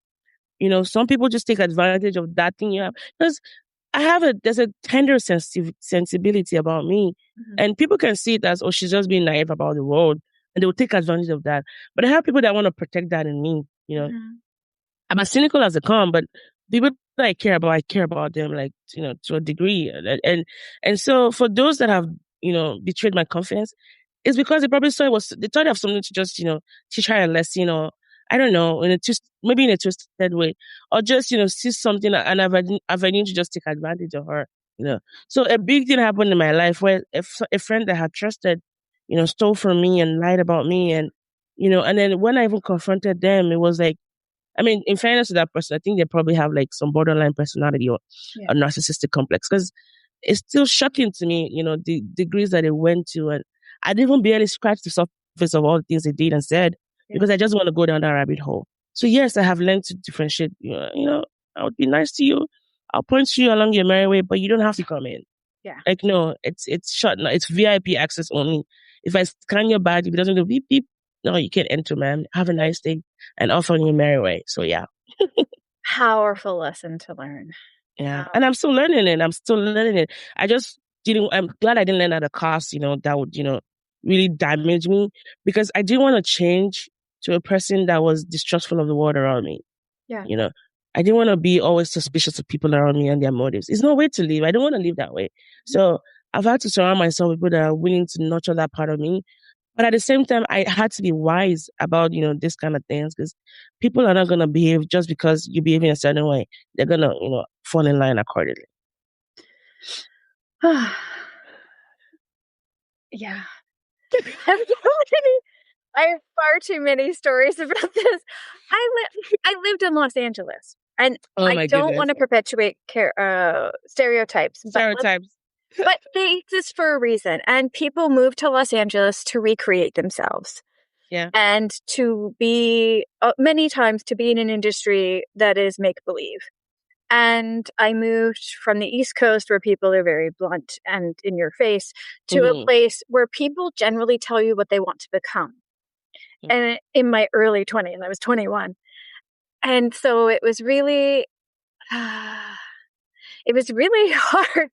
some people just take advantage of that thing you have. Because there's a tender sensibility about me. And people can see it as, oh, she's just being naive about the world. And they will take advantage of that. But I have people that want to protect that in me, I'm as cynical as they come, but people that I care about them, like, to a degree. And so for those that have, betrayed my confidence, it's because they probably they thought of something to just, teach her a lesson, or I don't know, maybe in a twisted way, or just, see something, an avenue to just take advantage of her, So a big thing happened in my life where a friend that I had trusted, stole from me and lied about me. And, and then when I even confronted them, it was like, I mean, in fairness to that person, I think they probably have like some borderline personality or a narcissistic complex, because it's still shocking to me, the degrees that they went to. And I didn't even barely scratch the surface of all the things they did and said, because I just want to go down that rabbit hole. So yes, I have learned to differentiate, I would be nice to you. I'll point you along your merry way, but you don't have to come in. Yeah. Like, no, it's shut. No, it's VIP access only. If I scan your badge, if it doesn't go beep, beep, no, you can't enter, man. Have a nice day and off on your merry way. So yeah. Powerful lesson to learn. Yeah. And I'm still learning it. I'm glad I didn't learn at a cost, that would, really damage me, because I didn't want to change to a person that was distrustful of the world around me. Yeah. I didn't want to be always suspicious of people around me and their motives. It's no way to live. I don't want to live that way. So I've had to surround myself with people that are willing to nurture that part of me. But at the same time, I had to be wise about, this kind of things, because people are not going to behave just because you behave in a certain way. They're going to, fall in line accordingly. Yeah. I have far too many stories about this. I lived in Los Angeles, and I don't want to perpetuate stereotypes. But they exist for a reason. And people move to Los Angeles to recreate themselves. Yeah. And to be, many times, to be in an industry that is make-believe. And I moved from the East Coast, where people are very blunt and in your face, to a place where people generally tell you what they want to become. And in my early 20s, I was 21. And so it was really hard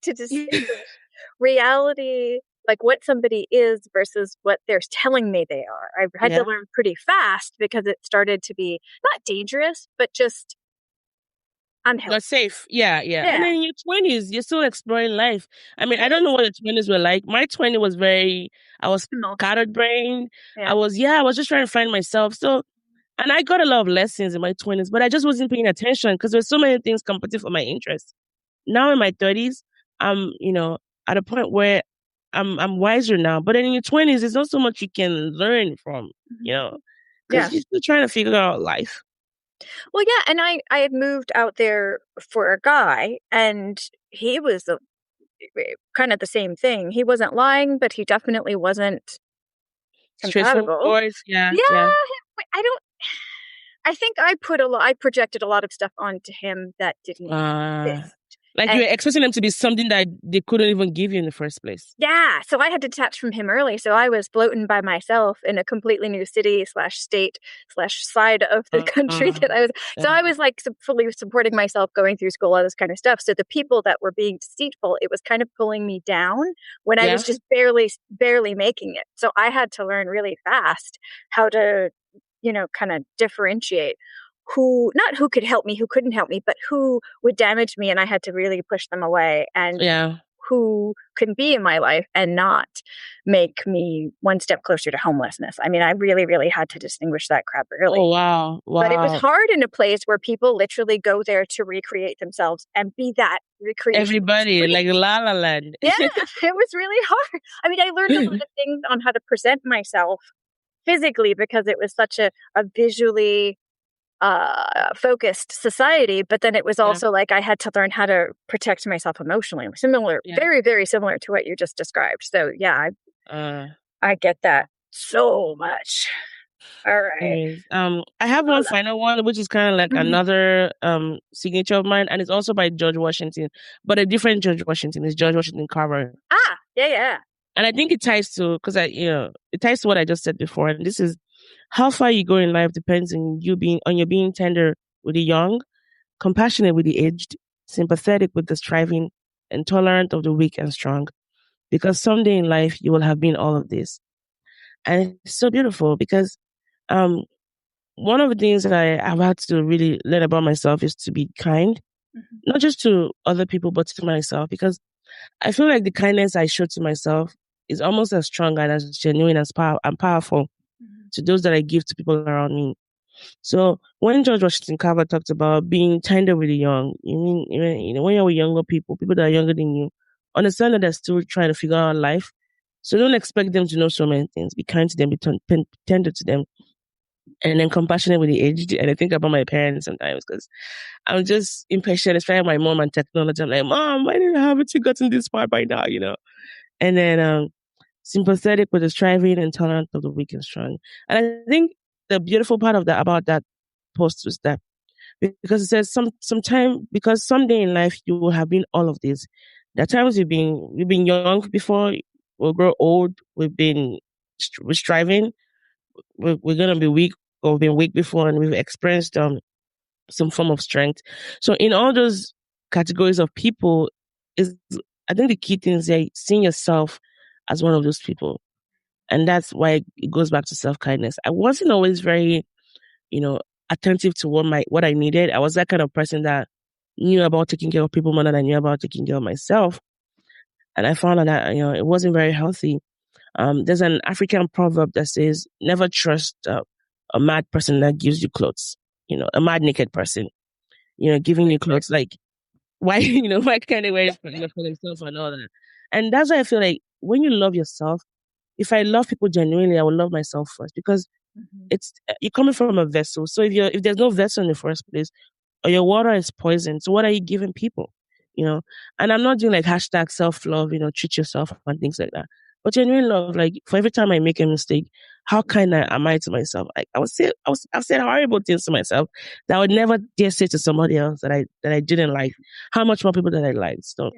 to distinguish reality, like what somebody is versus what they're telling me they are. I had to learn pretty fast, because it started to be not dangerous, but just unhealthy. Not safe. Yeah. And then in your 20s, you're still exploring life. I mean, I don't know what your 20s were like. My 20 was I was scattered brain. I was just trying to find myself. So, and I got a lot of lessons in my 20s, but I just wasn't paying attention because there's so many things competing for my interest. Now in my 30s, I'm, at a point where I'm wiser now. But then in your 20s, there's not so much you can learn from, because you're still trying to figure out life. Well, yeah, and I had moved out there for a guy, and he was kind of the same thing. He wasn't lying, but he definitely wasn't compatible. Yeah. I think I projected a lot of stuff onto him that didn't exist. Like you were expecting them to be something that they couldn't even give you in the first place. Yeah. So I had to detach from him early. So I was floating by myself in a completely new city /state /side of the country that I was. So I was like fully supporting myself, going through school, all this kind of stuff. So the people that were being deceitful, it was kind of pulling me down when I was just barely making it. So I had to learn really fast how to, kind of differentiate who could help me, who couldn't help me, but who would damage me. And I had to really push them away. And who can be in my life and not make me one step closer to homelessness. I mean, I really, really had to distinguish that crap early. Oh, wow. But it was hard in a place where people literally go there to recreate themselves and be that recreation. Everybody, like La La Land. Yeah, it was really hard. I mean, I learned a lot of things on how to present myself physically because it was such a visually focused society, but then it was also like I had to learn how to protect myself emotionally. Very, very similar to what you just described. So yeah, I get that so much. All right. Anyways, I have one final one, which is kind of like another signature of mine, and it's also by George Washington, but a different George Washington. It's George Washington Carver. Yeah. And I think it ties to it ties to what I just said before, and this is how far you go in life depends on you being tender with the young, compassionate with the aged, sympathetic with the striving, and tolerant of the weak and strong. Because someday in life you will have been all of this, and it's so beautiful because one of the things that I've had to really learn about myself is to be kind, not just to other people but to myself, because I feel like the kindness I show to myself is almost as strong and as genuine as and powerful to those that I give to people around me. So when George Washington Carver talked about being tender with the young, when you're with younger people that are younger than you, understand that they're still trying to figure out life. So don't expect them to know so many things. Be kind to them, be tender to them, and then compassionate with the aged. And I think about my parents sometimes because I'm just impatient, especially my mom and technology. I'm like, Mom, why haven't you gotten this far by now? And then sympathetic with the striving and tolerant of the weak and strong. And I think the beautiful part about that post was that because it says because someday in life you will have been all of this. There are times we've been young before, we'll grow old, we're striving, we're gonna be weak, or we've been weak before, and we've experienced some form of strength. So in all those categories of people, I think the key thing is seeing yourself as one of those people. And that's why it goes back to self-kindness. I wasn't always very, attentive to what I needed. I was that kind of person that knew about taking care of people more than I knew about taking care of myself. And I found out that, it wasn't very healthy. There's an African proverb that says, never trust a mad person that gives you clothes. A mad naked person, giving you clothes. Like, why, why can't they wear it for themselves and all that? And that's why I feel like when you love yourself, if I love people genuinely, I will love myself first, because you're coming from a vessel. So if there's no vessel in the first place, or your water is poisoned, so what are you giving people? And I'm not doing like hashtag self-love, treat yourself and things like that. But genuine love, like for every time I make a mistake, how kind am I to myself? Like I've said horrible things to myself that I would never dare say to somebody else that I didn't like. How much more people that I liked. So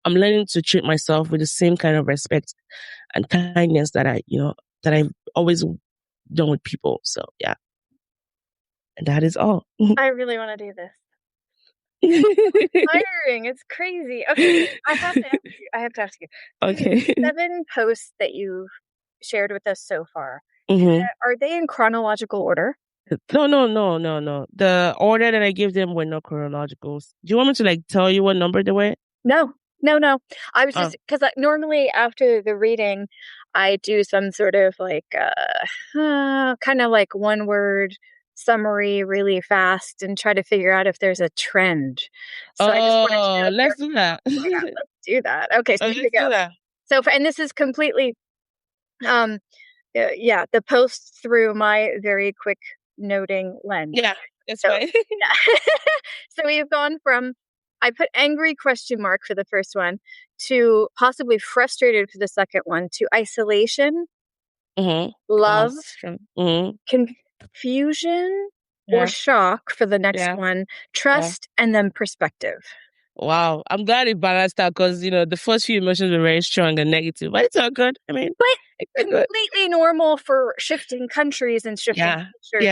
I'm learning to treat myself with the same kind of respect and kindness that I've always done with people. So yeah. And that is all. I really want to do this. It's inspiring. It's crazy. Okay, I have to ask you. Okay. 7 posts that you've shared with us so far. Are they in chronological order? No. The order that I give them were not chronological. Do you want me to like tell you what number they were? No. I was just because normally after the reading, I do some sort of like kind of like one word summary really fast and try to figure out if there's a trend. So I just wanted to know let's do that. Let's do that. Okay, so here we go. So and this is completely the post through my very quick noting lens. Yeah, that's right. So we've gone from I put angry ? For the first one, to possibly frustrated for the second one, to isolation, love, confusion or shock for the next one, trust, and then perspective. Wow. I'm glad it balanced out because, the first few emotions were very strong and negative, but it's all good. I mean, but completely normal for shifting countries and shifting cultures.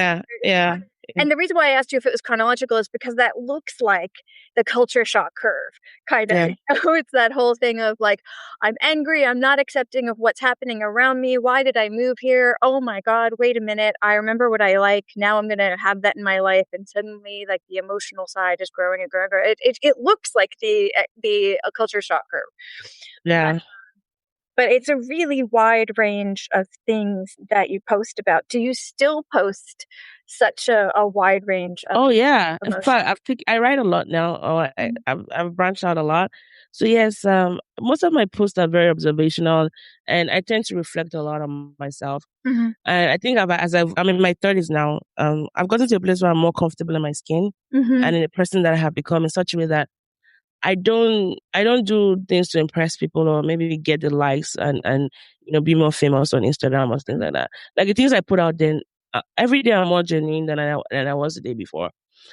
Yeah. And the reason why I asked you if it was chronological is because that looks like the culture shock curve, kind of. Yeah. It's that whole thing of like, I'm angry, I'm not accepting of what's happening around me. Why did I move here? Oh my God, wait a minute. I remember what I like. Now I'm going to have that in my life. And suddenly, like, the emotional side is growing and growing. It looks like the culture shock curve. Yeah. But it's a really wide range of things that you post about. Do you still post such a wide range of Oh yeah. In emotions? fact, I write a lot now. Or I've branched out a lot. So yes, most of my posts are very observational, and I tend to reflect a lot on myself. Mm-hmm. And I think I'm in my 30s now. I've gotten to a place where I'm more comfortable in my skin Mm-hmm. and in the person that I have become in such a way that I don't do things to impress people or maybe get the likes and be more famous on Instagram or things like that. Like the things I put out then, every day I'm more genuine than I was the day before.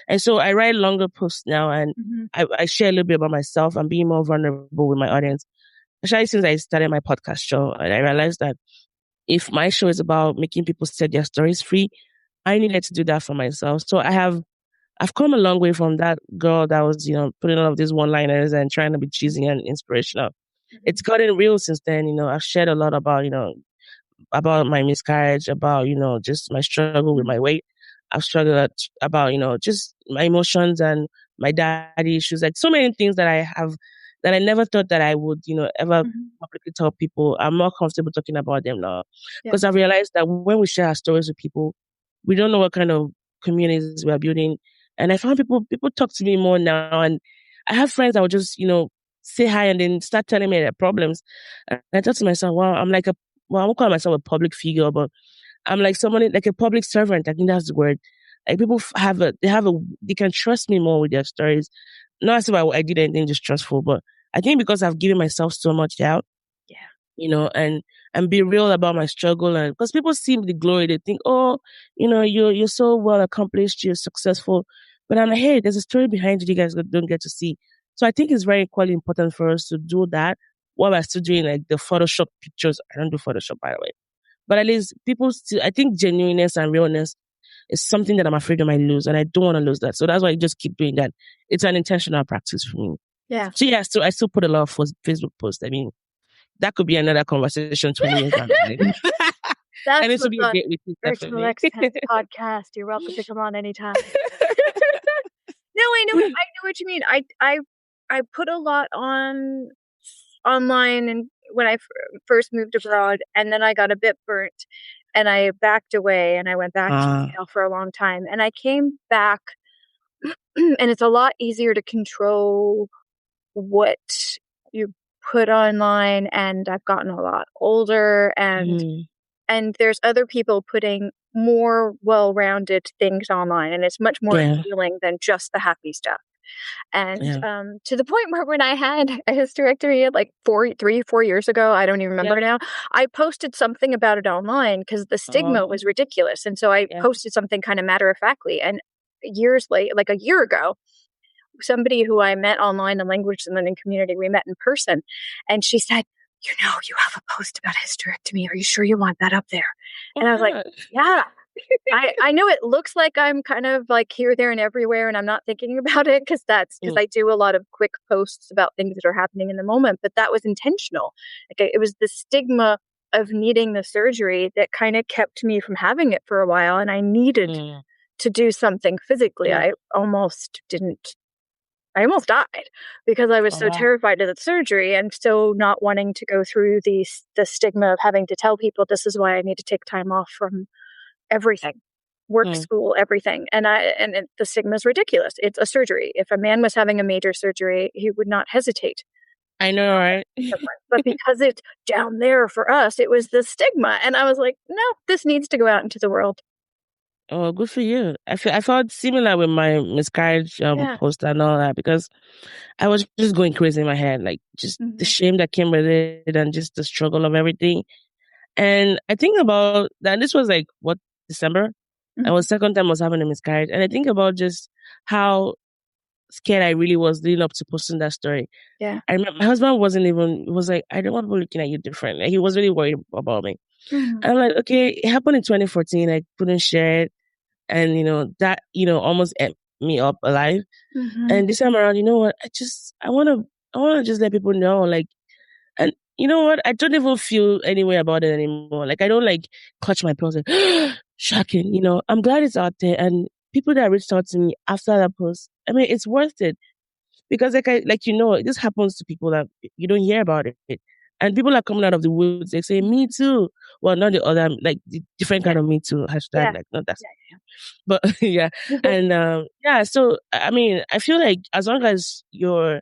And so I write longer posts now, and I share a little bit about myself. I'm being more vulnerable with my audience, especially since I started my podcast show. And I realized that if my show is about making people set their stories free, I needed to do that for myself. So I've come a long way from that girl that was, putting all of these one-liners and trying to be cheesy and inspirational. It's gotten real since then. I've shared a lot about my miscarriage, about, just my struggle with my weight. I've struggled about, just my emotions and my daddy issues, like so many things that I have that I never thought that I would, ever publicly tell people. I'm more comfortable talking about them now because I've realized that when we share our stories with people, we don't know what kind of communities we are building. And I found people talk to me more now. And I have friends that will just, say hi and then start telling me their problems. And I thought to myself, wow, I won't call myself a public figure, but I'm like somebody, like a public servant. I think that's the word. Like people they can trust me more with their stories. Not as if I did anything distrustful, but I think because I've given myself so much out. Yeah. And be real about my struggle. And because people see the glory, they think, oh, you're so well accomplished, you're successful. But I'm like, hey, there's a story behind it you guys don't get to see. So I think it's very equally important for us to do that while we're still doing like the Photoshop pictures. I don't do Photoshop, by the way. But at least I think genuineness and realness is something that I'm afraid I might lose. And I don't want to lose that. So that's why I just keep doing that. It's an intentional practice for me. Yeah. So yeah, I still put a lot of Facebook posts. I mean, that could be another conversation 20 years down the line. That's and this would be a date with you, Virtual definitely. Expat Podcast. You're welcome to come on anytime. No, I know what you mean. I put a lot online and when I first moved abroad, and then I got a bit burnt and I backed away and I went back to email for a long time, and I came back and it's a lot easier to control what you put online, and I've gotten a lot older and there's other people putting more well-rounded things online, and it's much more appealing than just the happy stuff. And to the point where when I had a hysterectomy like 4 years ago, I don't even remember now, I posted something about it online because the stigma was ridiculous. And so I posted something kind of matter-of-factly. And years late, like a year ago, somebody who I met online in language and learning community, we met in person, and she said, you have a post about hysterectomy. Are you sure you want that up there? And I was like, yeah. I know it looks like I'm kind of like here, there, and everywhere, and I'm not thinking about it because I do a lot of quick posts about things that are happening in the moment, but that was intentional. Like it was the stigma of needing the surgery that kind of kept me from having it for a while, and I needed to do something physically. I almost died because I was so terrified of the surgery and so not wanting to go through the stigma of having to tell people this is why I need to take time off from everything, work, school, everything. And the stigma is ridiculous. It's a surgery. If a man was having a major surgery, he would not hesitate. I know, right? But because it's down there for us, it was the stigma. And I was like, no, this needs to go out into the world. Oh, good for you. I felt similar with my miscarriage post and all that because I was just going crazy in my head, like just the shame that came with it and just the struggle of everything. And I think about that. This was like December. And the second time I was having a miscarriage. And I think about just how scared I really was leading up to posting that story. Yeah. I remember my husband was like, I don't want people looking at you different. Like, he was really worried about me. I'm like, okay, it happened in 2014. I couldn't share it. And, that, almost ate me up alive. And this time around, you know what? I want to just let people know, like, and you know what? I don't even feel any way about it anymore. Like, I don't like clutch my pearls and shocking, I'm glad it's out there. And people that reached out to me after that post, I mean, it's worth it. Because this happens to people that you don't hear about it. And people are coming out of the woods. They say, me too. Well, not the other, like the different kind of me too. Hashtag, like, not that. But yeah. And, so, I mean, I feel like as long as you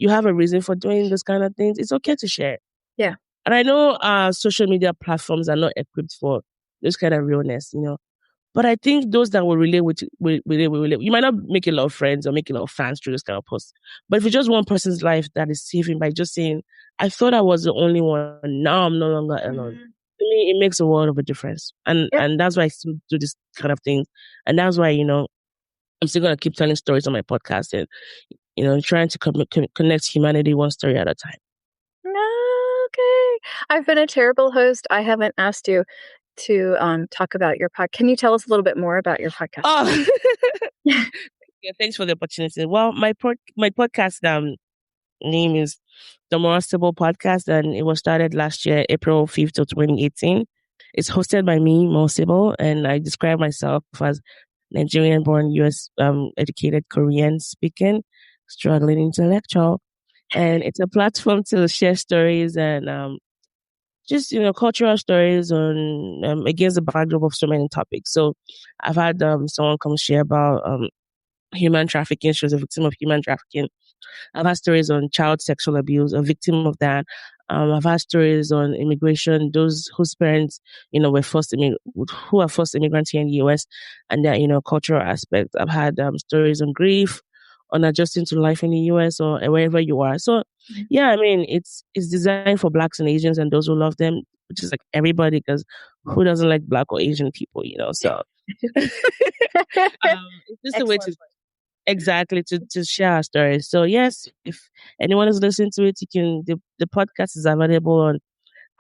have a reason for doing those kind of things, it's okay to share. Yeah. And I know social media platforms are not equipped for this kind of realness, But I think those that will relate will relate. You might not make a lot of friends or make a lot of fans through this kind of post. But if it's just one person's life that is saving by just saying, I thought I was the only one, now I'm no longer alone. To me, it makes a world of a difference. And that's why I still do this kind of thing. And that's why, I'm still going to keep telling stories on my podcast and, trying to connect humanity one story at a time. Okay. I've been a terrible host. I haven't asked you to talk about your podcast. Can you tell us a little bit more about your podcast? Oh, yeah, thanks for the opportunity. Well, my podcast name is the More Sibyl Podcast, and it was started last year, April 5th of 2018. It's hosted by me, More Sibyl, and I describe myself as Nigerian-born, US educated, Korean speaking, struggling intellectual, and it's a platform to share stories and just, cultural stories on against the backdrop of so many topics. So I've had someone come share about human trafficking. She was a victim of human trafficking. I've had stories on child sexual abuse, a victim of that. I've had stories on immigration, those whose parents, were who are first immigrants here in the US, and their, cultural aspects. I've had stories on grief, on adjusting to life in the US or wherever you are. So, yeah, I mean, it's designed for Blacks and Asians and those who love them, which is like everybody, because who doesn't like Black or Asian people, So it's just a way to exactly to share our stories. So yes, if anyone is listening to it, the podcast is available on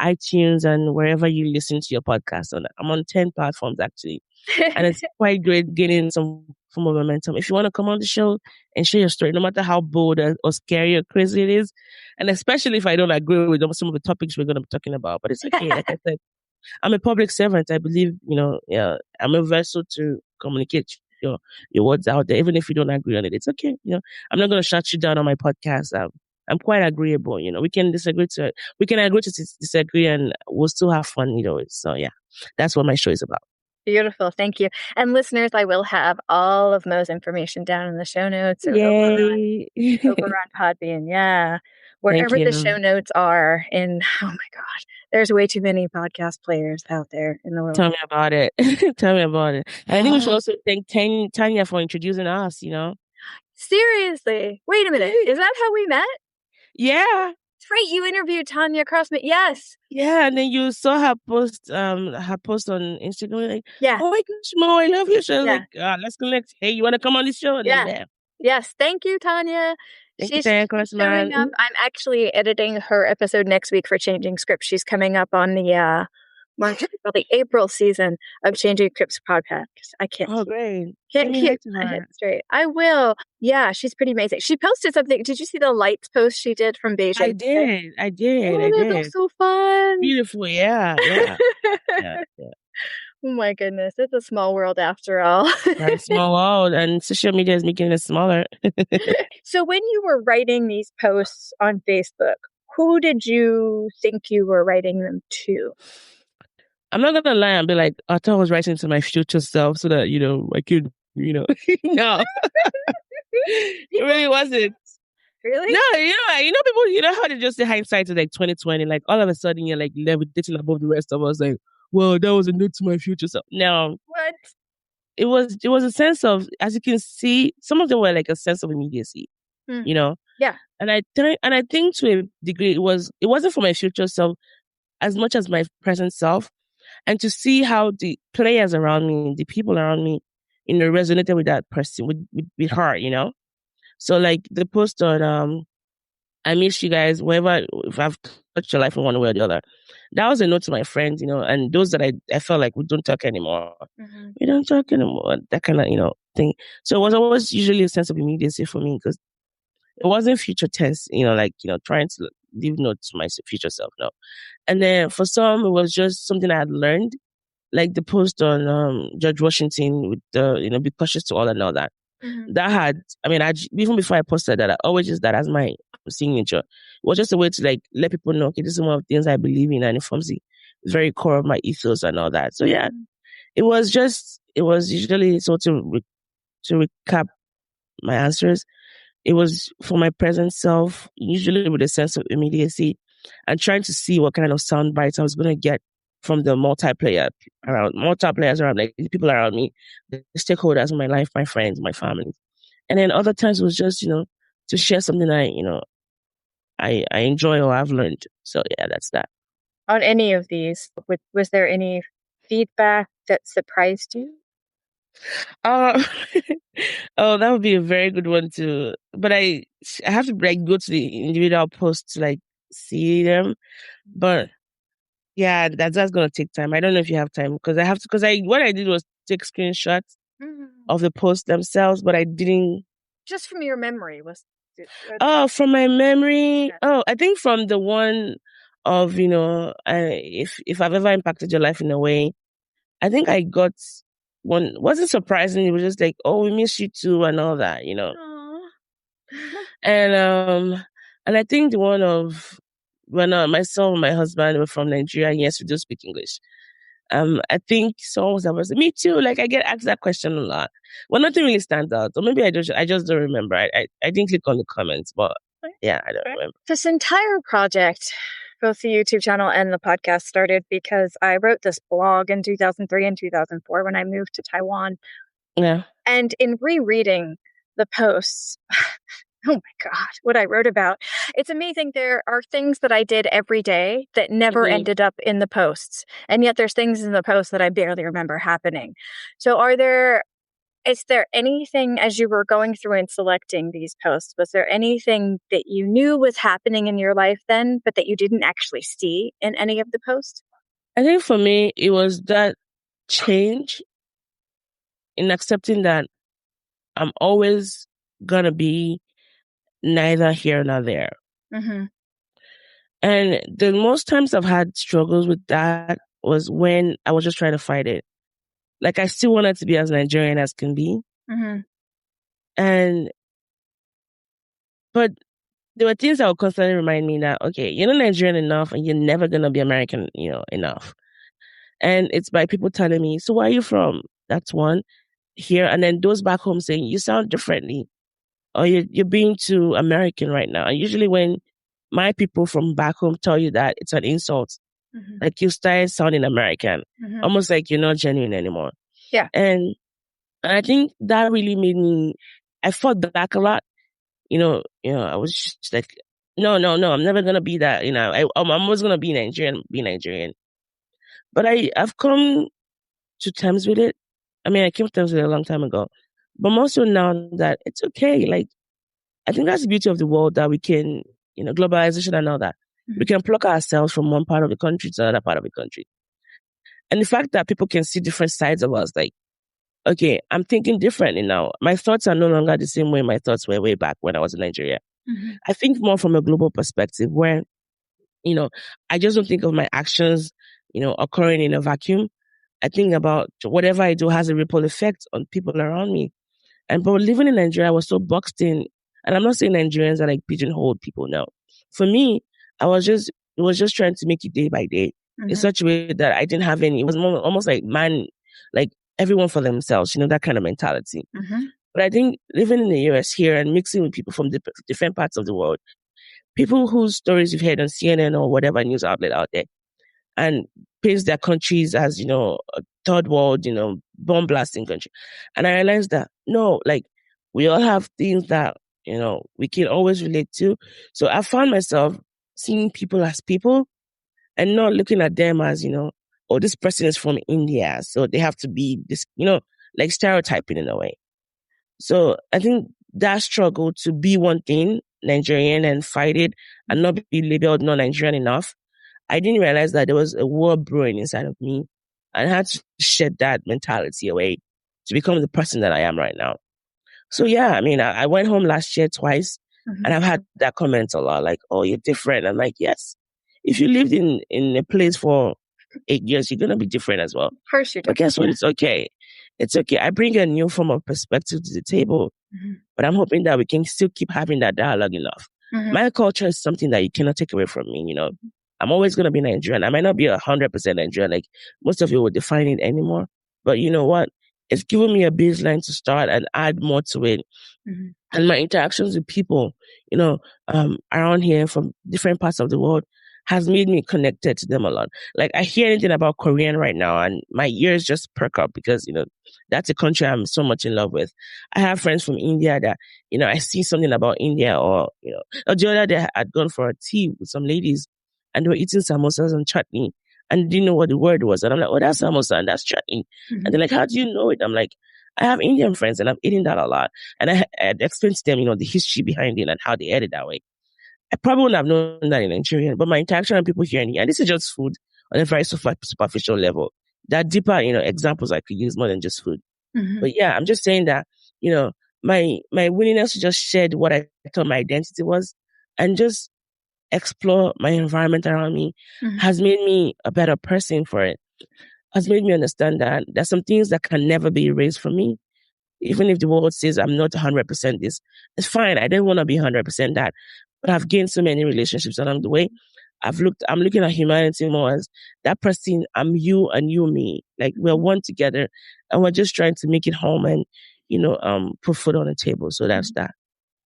iTunes and wherever you listen to your podcast. I'm on 10 platforms actually. And it's quite great getting some form of momentum. If you want to come on the show and share your story, no matter how bold or scary or crazy it is, and especially if I don't agree with some of the topics we're going to be talking about, but it's okay. Like I said, I'm a public servant. I believe, I'm a vessel to communicate your words out there, even if you don't agree on it. It's okay. I'm not going to shut you down on my podcast. I'm quite agreeable. We can disagree we can agree to disagree and we'll still have fun either way. So yeah, that's what my show is about. Beautiful. Thank you. And listeners, I will have all of Mo's information down in the show notes. Or Yay. over on Podbean. Yeah. Wherever the show notes are. And oh my gosh, there's way too many podcast players out there in the world. Tell me about it. Tell me about it. And I think we should also thank Tanya for introducing us, Seriously. Wait a minute. Is that how we met? Yeah. That's right. You interviewed Tanya Crossman. Yes. Yeah. And then you saw her post on Instagram. Like, yeah. Oh my gosh, Mo, I love your show. Like, let's connect. Hey, you want to come on this show? And yeah. Yes. Thank you, Tanya. She's showing up. I'm actually editing her episode next week for Changing Scripts. She's coming up on the April season of Changing Scripts podcast. I can't. Oh, great! Can't keep my head straight. I will. Yeah, she's pretty amazing. She posted something. Did you see the lights post she did from Beijing? I did. Oh, that looks so fun. Beautiful. Yeah. Yeah. Oh my goodness, it's a small world after all. Very small world, and social media is making it smaller. So when you were writing these posts on Facebook, who did you think you were writing them to? I'm not gonna lie and be like, I thought I was writing to my future self so that, I could, no. It really wasn't. Really? No, people, how they just say hindsight to like 2020, like all of a sudden you're like levitating above the rest of us, like, well, that was a note to my future self. No. What? It was a sense of, as you can see, some of them were like a sense of immediacy, Yeah. And I think to a degree it wasn't for my future self as much as my present self, and to see how the players around me, the people around me, resonated with that person, with her, So like the post on I miss you guys, wherever, if I've touched your life in one way or the other. That was a note to my friends, and those that I felt like we don't talk anymore. Mm-hmm. We don't talk anymore, that kind of, thing. So it was always usually a sense of immediacy for me because it wasn't future tense, trying to leave notes to my future self, no. And then for some, it was just something I had learned, like the post on George Washington with the, be cautious to all and all that. Mm-hmm. That had, even before I posted that, I always used that as my signature. It was just a way to like let people know, okay, this is one of the things I believe in, and it forms the very core of my ethos and all that. So yeah, it was usually, so to recap my answers, it was for my present self, usually with a sense of immediacy, and trying to see what kind of sound bites I was going to get from the multiplayers around, like the people around me, the stakeholders in my life, my friends, my family. And then other times it was just, to share something I enjoy or I've learned. So yeah, that's that. On any of these, was there any feedback that surprised you? Oh, that would be a very good one too. But I have to like go to the individual posts to like see them. But yeah, that's gonna take time. I don't know if you have time because what I did was take screenshots of the posts themselves, but I didn't. Just from your memory, from my memory. Yeah. Oh, I think from the one of if I've ever impacted your life in a way, I think I got one. Wasn't surprising. It was just like, oh, we miss you too, and all that, and I think the one of when myself and my husband were from Nigeria. Yes, we do speak English. I think someone was me too. Like I get asked that question a lot. Well, nothing really stands out, or maybe I just don't remember. I didn't click on the comments, but yeah, I don't remember. This entire project, both the YouTube channel and the podcast, started because I wrote this blog in 2003 and 2004 when I moved to Taiwan. Yeah, and in rereading the posts. Oh my God, what I wrote about. It's amazing. There are things that I did every day that never ended up in the posts. And yet there's things in the posts that I barely remember happening. So is there anything as you were going through and selecting these posts, was there anything that you knew was happening in your life then, but that you didn't actually see in any of the posts? I think for me, it was that change in accepting that I'm always going to be neither here nor there. Mm-hmm. And the most times I've had struggles with that was when I was just trying to fight it. Like I still wanted to be as Nigerian as can be. Mm-hmm. But there were things that would constantly remind me that, okay, you're not Nigerian enough and you're never going to be American, enough. And it's by people telling me, so where are you from? That's one here. And then those back home saying, you sound differently. Or you're being too American right now. And usually when my people from back home tell you that, it's an insult. Mm-hmm. Like you started sounding American, almost like you're not genuine anymore. Yeah. And I think that really made me, I fought back a lot. I was just like, no, I'm never going to be that. I'm always going to be Nigerian. But I've come to terms with it. I mean, I came to terms with it a long time ago. But more so now that it's okay. Like, I think that's the beauty of the world that we can, globalization and all that. Mm-hmm. We can pluck ourselves from one part of the country to another part of the country. And the fact that people can see different sides of us, like, okay, I'm thinking differently now. My thoughts are no longer the same way my thoughts were way back when I was in Nigeria. Mm-hmm. I think more from a global perspective where, I just don't think of my actions, occurring in a vacuum. I think about whatever I do has a ripple effect on people around me. But living in Nigeria, I was so boxed in. And I'm not saying Nigerians are like pigeonholed people. No. For me, it was just trying to make it day by day in such a way that I didn't have any. It was almost like like everyone for themselves, that kind of mentality. Mm-hmm. But I think living in the US here and mixing with people from different parts of the world, people whose stories you've heard on CNN or whatever news outlet out there, and paints their countries as, a third world, bomb blasting country. And I realized that, no, like we all have things that, we can always relate to. So I found myself seeing people as people and not looking at them as, oh, this person is from India, so they have to be this, like stereotyping in a way. So I think that struggle to be one thing Nigerian and fight it and not be labeled not Nigerian enough, I didn't realize that there was a war brewing inside of me. And I had to shed that mentality away to become the person that I am right now. So yeah, I mean, I went home last year twice and I've had that comment a lot, like, oh, you're different. I'm like, yes, if you lived in a place for 8 years, you're going to be different as well. Of course you do. But guess what? It's okay. It's okay. I bring a new form of perspective to the table, but I'm hoping that we can still keep having that dialogue enough. My culture is something that you cannot take away from me, you know. I'm always going to be Nigerian. I might not be 100% Nigerian, like most of you would define it anymore. But you know what? It's given me a baseline to start and add more to it. And my interactions with people, you know, around here from different parts of the world has made me connected to them a lot. Like I hear anything about Korean right now and my ears just perk up because, you know, that's a country I'm so much in love with. I have friends from India that, you know, I see something about India or, you know, the other day I'd gone for a tea with some ladies and they were eating samosas and chutney and didn't know what the word was. And I'm like, oh, that's samosa and that's chutney. And they're like, how do you know it? I'm like, I have Indian friends and I'm eating that a lot. And I explained to them, you know, the history behind it and how they ate it that way. I probably wouldn't have known that in Nigeria, but my interaction with people here and this is just food on a very superficial level. There are deeper, you know, examples I could use more than just food. But yeah, I'm just saying that, you know, my willingness to just shed what I thought my identity was and just explore my environment around me has made me a better person for it. Has made me understand that there's some things that can never be erased from me. Even if the world says I'm not 100% this, it's fine. I don't want to be 100% that. But I've gained so many relationships along the way. I'm looking at humanity more as that person, I'm you and you me. Like we're one together and we're just trying to make it home and, you know, put food on the table. So that's that.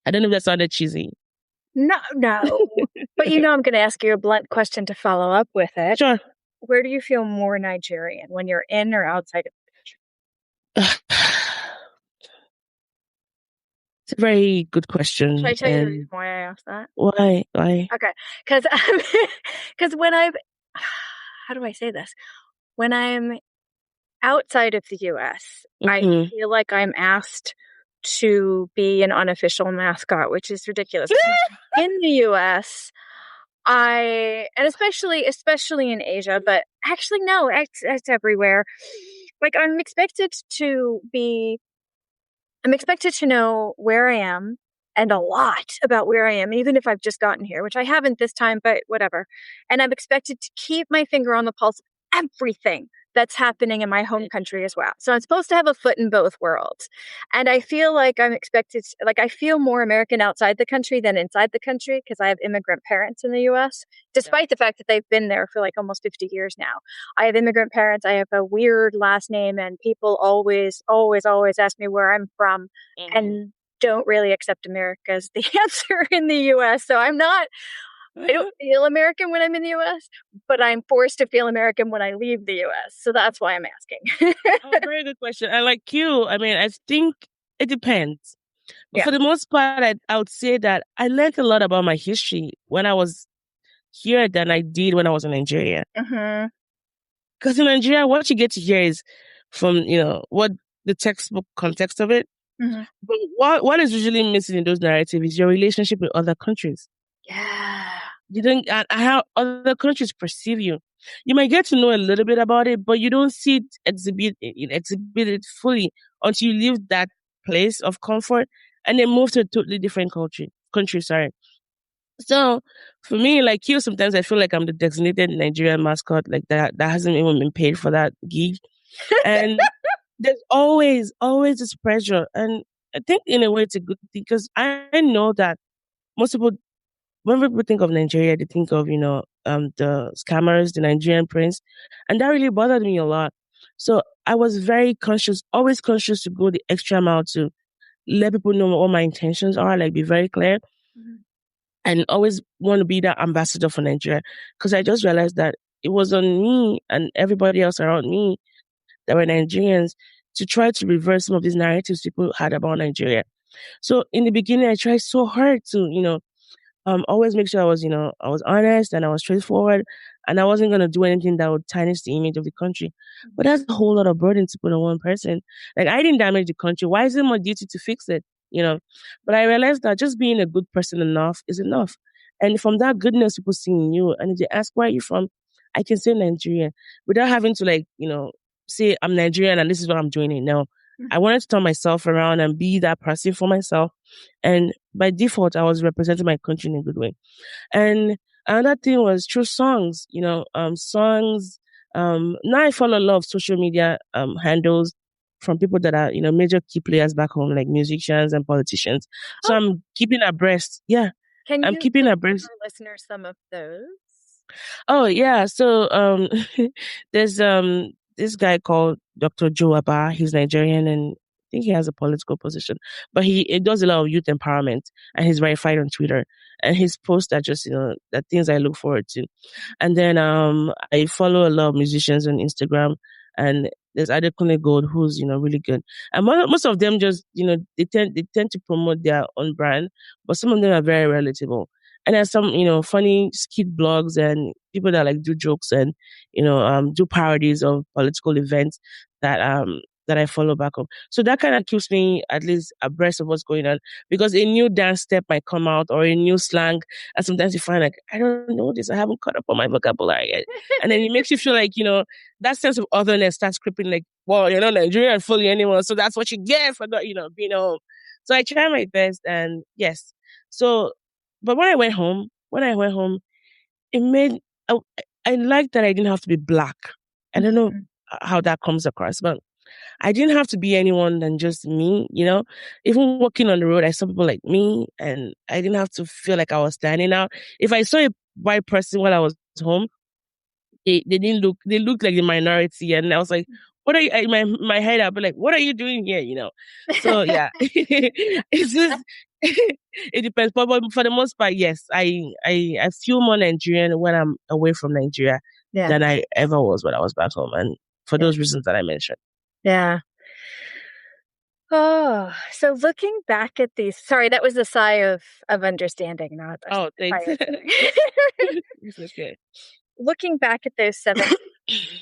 I don't know if that sounded cheesy. No. But you know, I'm going to ask you a blunt question to follow up with it. Sure. Where do you feel more Nigerian, when you're in or outside of the country? It's a very good question. Should I tell you the reason why I asked that? Why? Okay. Because when how do I say this? When I'm outside of the U.S., I feel like I'm asked to be an unofficial mascot, which is ridiculous. In the U.S., and especially in Asia, but actually no, it's everywhere. Like I'm expected to know where I am and a lot about where I am, even if I've just gotten here, which I haven't this time, but whatever. And I'm expected to keep my finger on the pulse of everything that's happening in my home country as well. So I'm supposed to have a foot in both worlds. And I feel like I feel more American outside the country than inside the country because I have immigrant parents in the US, despite the fact that they've been there for like almost 50 years now. I have immigrant parents. I have a weird last name and people always ask me where I'm from and don't really accept America as the answer in the US. So I don't feel American when I'm in the U.S., but I'm forced to feel American when I leave the U.S. So that's why I'm asking. Very good question. And like you, I mean, I think it depends. But for the most part, I would say that I learned a lot about my history when I was here than I did when I was in Nigeria. Because in Nigeria, what you get to hear is from, you know, what the textbook context of it. But what is usually missing in those narratives is your relationship with other countries. Yeah. You don't, and how other countries perceive you. You might get to know a little bit about it, but you don't see it exhibited fully until you leave that place of comfort and then move to a totally different country. So for me, like you, sometimes I feel like I'm the designated Nigerian mascot, like that hasn't even been paid for that gig. And there's always this pressure. And I think in a way it's a good thing because I know that most people, when people think of Nigeria, they think of, you know, the scammers, the Nigerian prince. And that really bothered me a lot. So I was very always conscious to go the extra mile to let people know what my intentions are, like be very clear. And always want to be that ambassador for Nigeria. Because I just realized that it was on me and everybody else around me that were Nigerians to try to reverse some of these narratives people had about Nigeria. So in the beginning, I tried so hard to, you know, always make sure I was honest and I was straightforward and I wasn't going to do anything that would tarnish the image of the country. But that's a whole lot of burden to put on one person. Like I didn't damage the country. Why is it my duty to fix it? you know. But I realized that just being a good person enough is enough. And from that goodness people see in you, and if they ask, where are you from? I can say Nigerian without having to like, say I'm Nigerian and this is what I'm doing it now. I wanted to turn myself around and be that person for myself. And by default, I was representing my country in a good way. And another thing was through songs, songs. Now I follow a lot of social media handles from people that are, major key players back home, like musicians and politicians. So I'm keeping abreast. Yeah. Can I'm you keeping give abreast. our listeners some of those? Oh yeah. So there's this guy called Dr. Joe Abba. He's Nigerian and I think he has a political position. But he does a lot of youth empowerment and he's verified on Twitter. And his posts are just, the things I look forward to. And then I follow a lot of musicians on Instagram and there's Adekunle Gold who's, really good. And most of them just, they tend to promote their own brand, but some of them are very relatable. And there's some, funny skit blogs and people that like do jokes and, do parodies of political events that I follow back up. So that kind of keeps me at least abreast of what's going on because a new dance step might come out or a new slang. And sometimes you find like, I don't know this. I haven't caught up on my vocabulary yet. And then it makes you feel like, that sense of otherness starts creeping like, well, you're not Nigerian fully anymore. So that's what you get for not, being home. So I try my best and yes. So but when I went home, it made I liked that I didn't have to be black. I don't know how that comes across, but I didn't have to be anyone than just me, Even walking on the road, I saw people like me, and I didn't have to feel like I was standing out. If I saw a white person while I was home, they looked like the minority, and I was like, what are you, in my head, I'll be like, what are you doing here, So yeah, it's just, it depends. But for the most part, yes, I feel more Nigerian when I'm away from Nigeria than I ever was when I was back home. And for those reasons that I mentioned. Yeah. Oh, so looking back at these, sorry, that was a sigh of understanding, not a Oh, thanks. sigh of It's okay. Looking back at those 7,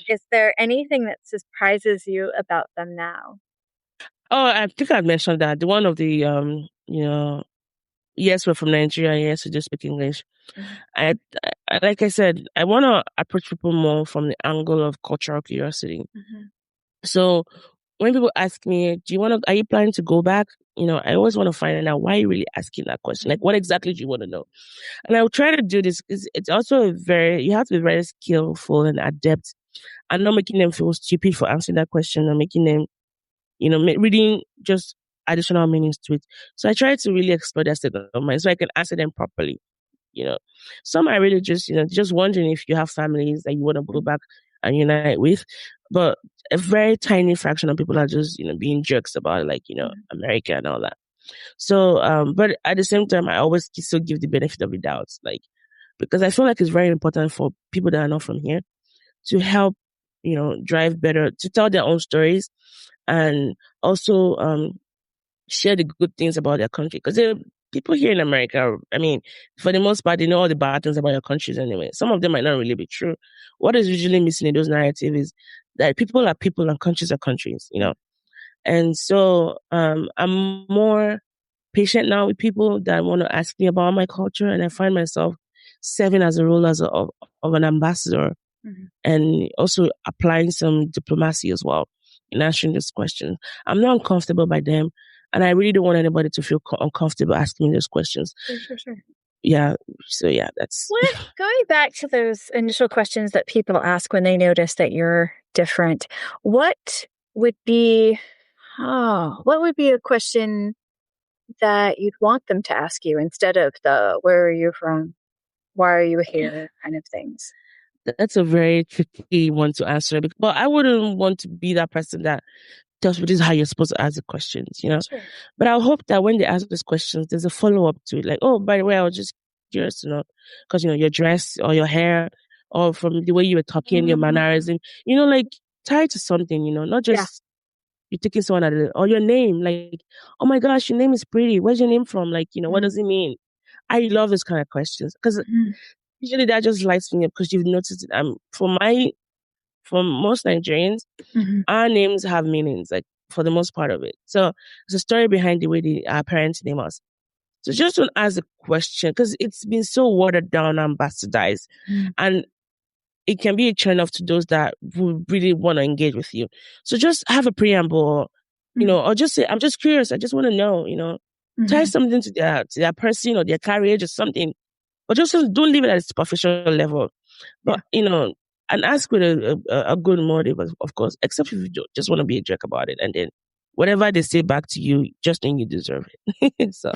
is there anything that surprises you about them now? Oh, I think I mentioned that. The one of the, yes, we're from Nigeria. Yes, we do speak English. I like I said, I want to approach people more from the angle of cultural curiosity. So when people ask me, are you planning to go back? I always want to find out why are you really asking that question? Like, what exactly do you want to know? And I will try to do this because it's also you have to be very skillful and adept and not making them feel stupid for answering that question or making them, reading just additional meanings to it. So I try to really explore that state of mind so I can answer them properly. Some are really just wondering if you have families that you want to go back and unite with, but a very tiny fraction of people are just, being jerks about it, like, America and all that. So, but at the same time, I always still give the benefit of the doubt, like, because I feel like it's very important for people that are not from here to help, drive better, to tell their own stories and also, share the good things about their country. Because people here in America, I mean, for the most part, they know all the bad things about your countries anyway. Some of them might not really be true. What is usually missing in those narratives is that people are people and countries are countries, And so I'm more patient now with people that want to ask me about my culture, and I find myself serving as a role of an ambassador and also applying some diplomacy as well in answering this question. I'm not uncomfortable by them, and I really don't want anybody to feel uncomfortable asking me those questions. Sure. Yeah. So yeah, that's going back to those initial questions that people ask when they notice that you're different. What would be a question that you'd want them to ask you instead of the where are you from? Why are you here? Kind of things. That's a very tricky one to answer. But I wouldn't want to be that person that tells me this is how you're supposed to ask the questions, Sure. But I hope that when they ask those questions, there's a follow-up to it. Like, oh, by the way, I was just curious to know, because, your dress or your hair or from the way you were talking, your mannerism, like tie to something, not just you're taking someone at it, or your name, like, oh my gosh, your name is pretty. Where's your name from? Like, what does it mean? I love those kind of questions because usually that just lights me up because you've noticed it. For most Nigerians, our names have meanings. Like for the most part of it. So there's a story behind the way our parents name us. So just don't ask the question because it's been so watered down and bastardized. And it can be a turn off to those that would really want to engage with you. So just have a preamble, or just say, I'm just curious. I just want to know, tie something to their person or their carriage or something. But just don't leave it at a superficial level. But, and ask with a good motive, of course, except if you just want to be a jerk about it. And then whatever they say back to you, just think you deserve it. So,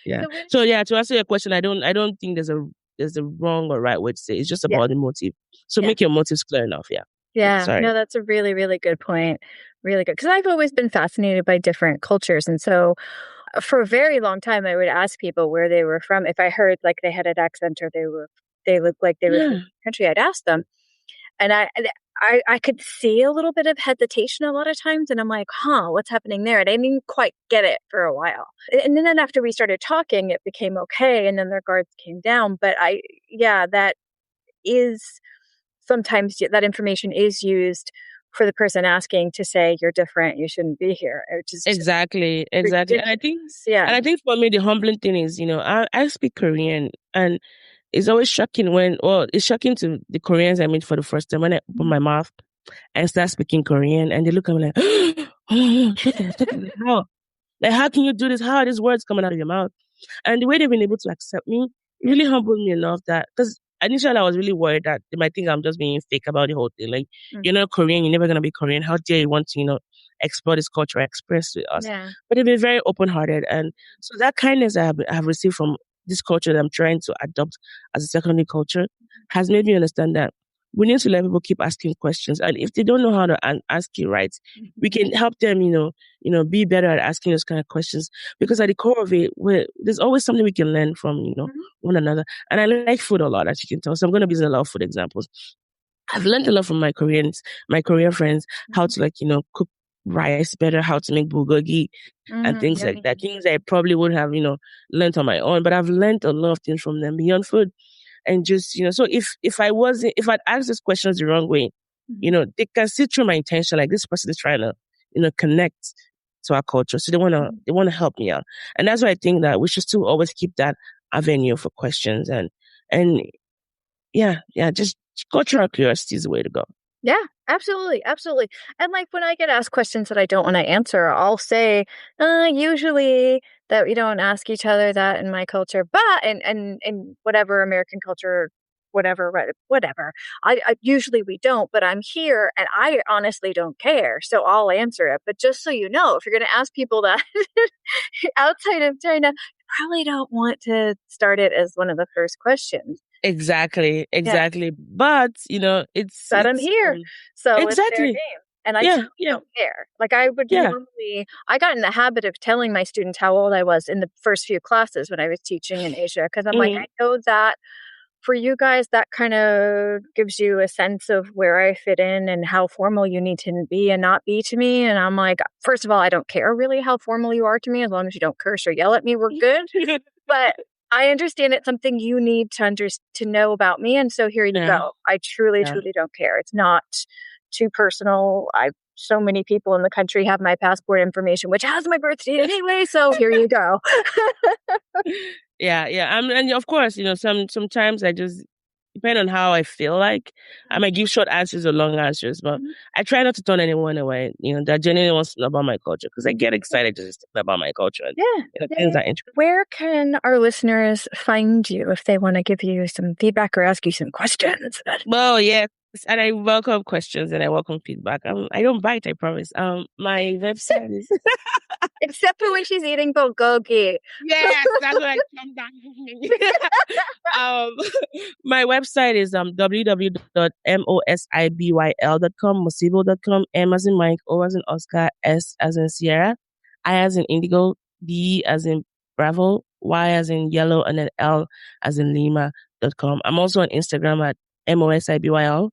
yeah. So, to answer your question, I don't think there's a wrong or right way to say it. It's just about the motive. So make your motives clear enough. Yeah. Yeah. Sorry. No, that's a really, really good point. Really good. Because I've always been fascinated by different cultures. And so for a very long time, I would ask people where they were from. If I heard like they had an accent or they looked like they were from the country, I'd ask them. And I could see a little bit of hesitation a lot of times. And I'm like, what's happening there? And I didn't quite get it for a while. And then after we started talking, it became okay. And then their guards came down. But that is sometimes that information is used for the person asking to say you're different, you shouldn't be here. Exactly. And I think for me the humbling thing is, I speak Korean, and it's always shocking it's shocking to the Koreans I meet for the first time when I open my mouth and start speaking Korean, and they look at me like, oh, how? Like, how can you do this? How are these words coming out of your mouth? And the way they've been able to accept me really humbled me enough that, because initially I was really worried that they might think I'm just being fake about the whole thing. Like, you're not Korean, you're never going to be Korean. How dare you want to, explore this culture, express with us? Yeah. But they've been very open-hearted. And so that kindness I have received from this culture that I'm trying to adopt as a secondary culture has made me understand that we need to let people keep asking questions. And if they don't know how to ask you right, we can help them, be better at asking those kind of questions. Because at the core of it, there's always something we can learn from, one another. And I like food a lot, as you can tell. So I'm going to be using a lot of food examples. I've learned a lot from my Korean friends, how to cook rice better, how to make bulgogi and things like that. Things I probably would have, learned on my own. But I've learned a lot of things from them beyond food. And just, so if I'd asked these questions the wrong way, they can see through my intention, like this person is trying to, connect to our culture. So they want to help me out. And that's why I think that we should still always keep that avenue for questions and just cultural curiosity is the way to go. Yeah, absolutely. Absolutely. And like when I get asked questions that I don't want to answer, I'll say, usually that we don't ask each other that in my culture, but and whatever American culture, whatever. I usually we don't, but I'm here and I honestly don't care. So I'll answer it. But just so you know, if you're going to ask people that outside of China, you probably don't want to start it as one of the first questions. Exactly. Yeah. But, But I'm here. So exactly. It's their game. And I don't care. Like I would normally, I got in the habit of telling my students how old I was in the first few classes when I was teaching in Asia. Because I'm like, I know that for you guys, that kind of gives you a sense of where I fit in and how formal you need to be and not be to me. And I'm like, first of all, I don't care really how formal you are to me. As long as you don't curse or yell at me, we're good. But I understand it's something you need to know about me. And so here you go. I truly don't care. It's not too personal. So many people in the country have my passport information, which has my birth date anyway. So here you go. Yeah. And of course, sometimes I just, depending on how I feel like, I might give short answers or long answers, but I try not to turn anyone away, that genuinely wants to know about my culture, because I get excited just about my culture. And, things are interesting. Where can our listeners find you if they want to give you some feedback or ask you some questions? Well, yes. And I welcome questions and I welcome feedback. I don't bite, I promise. My website is... Except for when she's eating bulgogi. Yes, that's what I come down. My website is www.mosibyl.com, mosibyl.com, M as in Mike, O as in Oscar, S as in Sierra, I as in Indigo, B as in Bravo, Y as in Yellow, and then L as in Lima.com. I'm also on Instagram at MOSIBYL.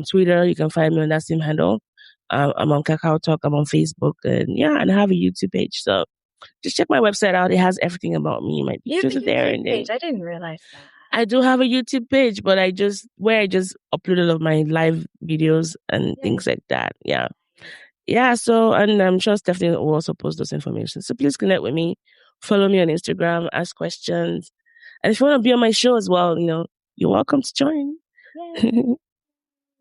Twitter, you can find me on that same handle. I'm on Kakao Talk, I'm on Facebook, and I have a YouTube page. So just check my website out. It has everything about me. My pictures are there. And page. I didn't realize that. I do have a YouTube page, but I just upload all of my live videos and things like that. Yeah. yeah, so, and I'm sure Stephanie will also post those information. So please connect with me, follow me on Instagram, ask questions. And if you want to be on my show as well, you're welcome to join.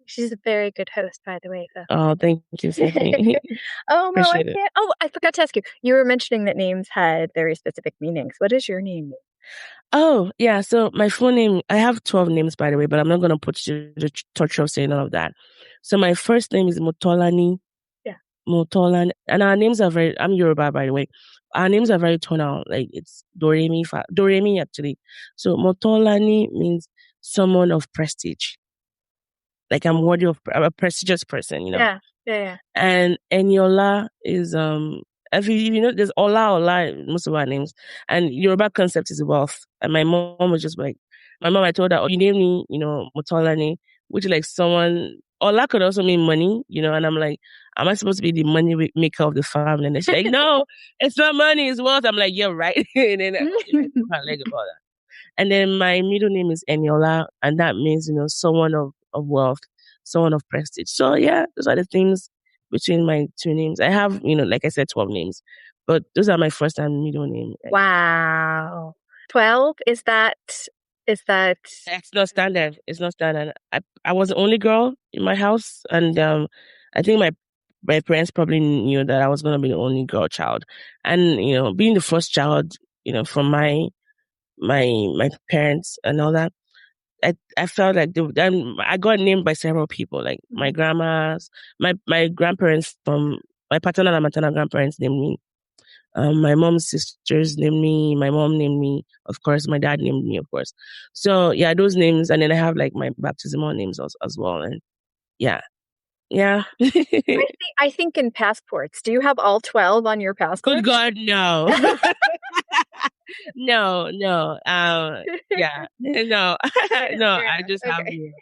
She's a very good host, by the way. So. Oh, thank you, Stephanie. Oh, Mo, Appreciate it. Oh, I forgot to ask you. You were mentioning that names had very specific meanings. What is your name? Oh, yeah. So my full name, I have 12 names, by the way, but I'm not going to put you to the torture of saying all of that. So my first name is Motolani. Yeah. Motolani. And our names are I'm Yoruba, by the way. Our names are very tonal. Like it's Doremi actually. So Motolani means someone of prestige. Like I'm worthy of a prestigious person, Yeah. And Eniola is there's Ola in most of our names, and Yoruba concept is wealth. And my mom was just like, I told her, oh, you name me, Motolani, which is like someone. Ola could also mean money, and I'm like, am I supposed to be the money maker of the family? And she's like, no, it's not money, it's wealth. I'm like, you're right. And then I threw her leg about that. And then my middle name is Eniola, and that means, someone of wealth, someone of prestige. So yeah, those are the things between my two names. I have, like I said, 12 names, but those are my first and middle name. Wow. 12? Is that? It's not standard. It's not standard. I was the only girl in my house, and I think my parents probably knew that I was going to be the only girl child. And, being the first child, from my parents and all that, I felt like I got named by several people, like my grandmas, my grandparents from my paternal and maternal grandparents named me. My mom's sisters named me. My mom named me. Of course, my dad named me. Of course. So yeah, those names, and then I have like my baptismal names as well. And yeah. I think in passports. Do you have all 12 on your passport? Good God, no. No. Yeah. No. No, I just have you.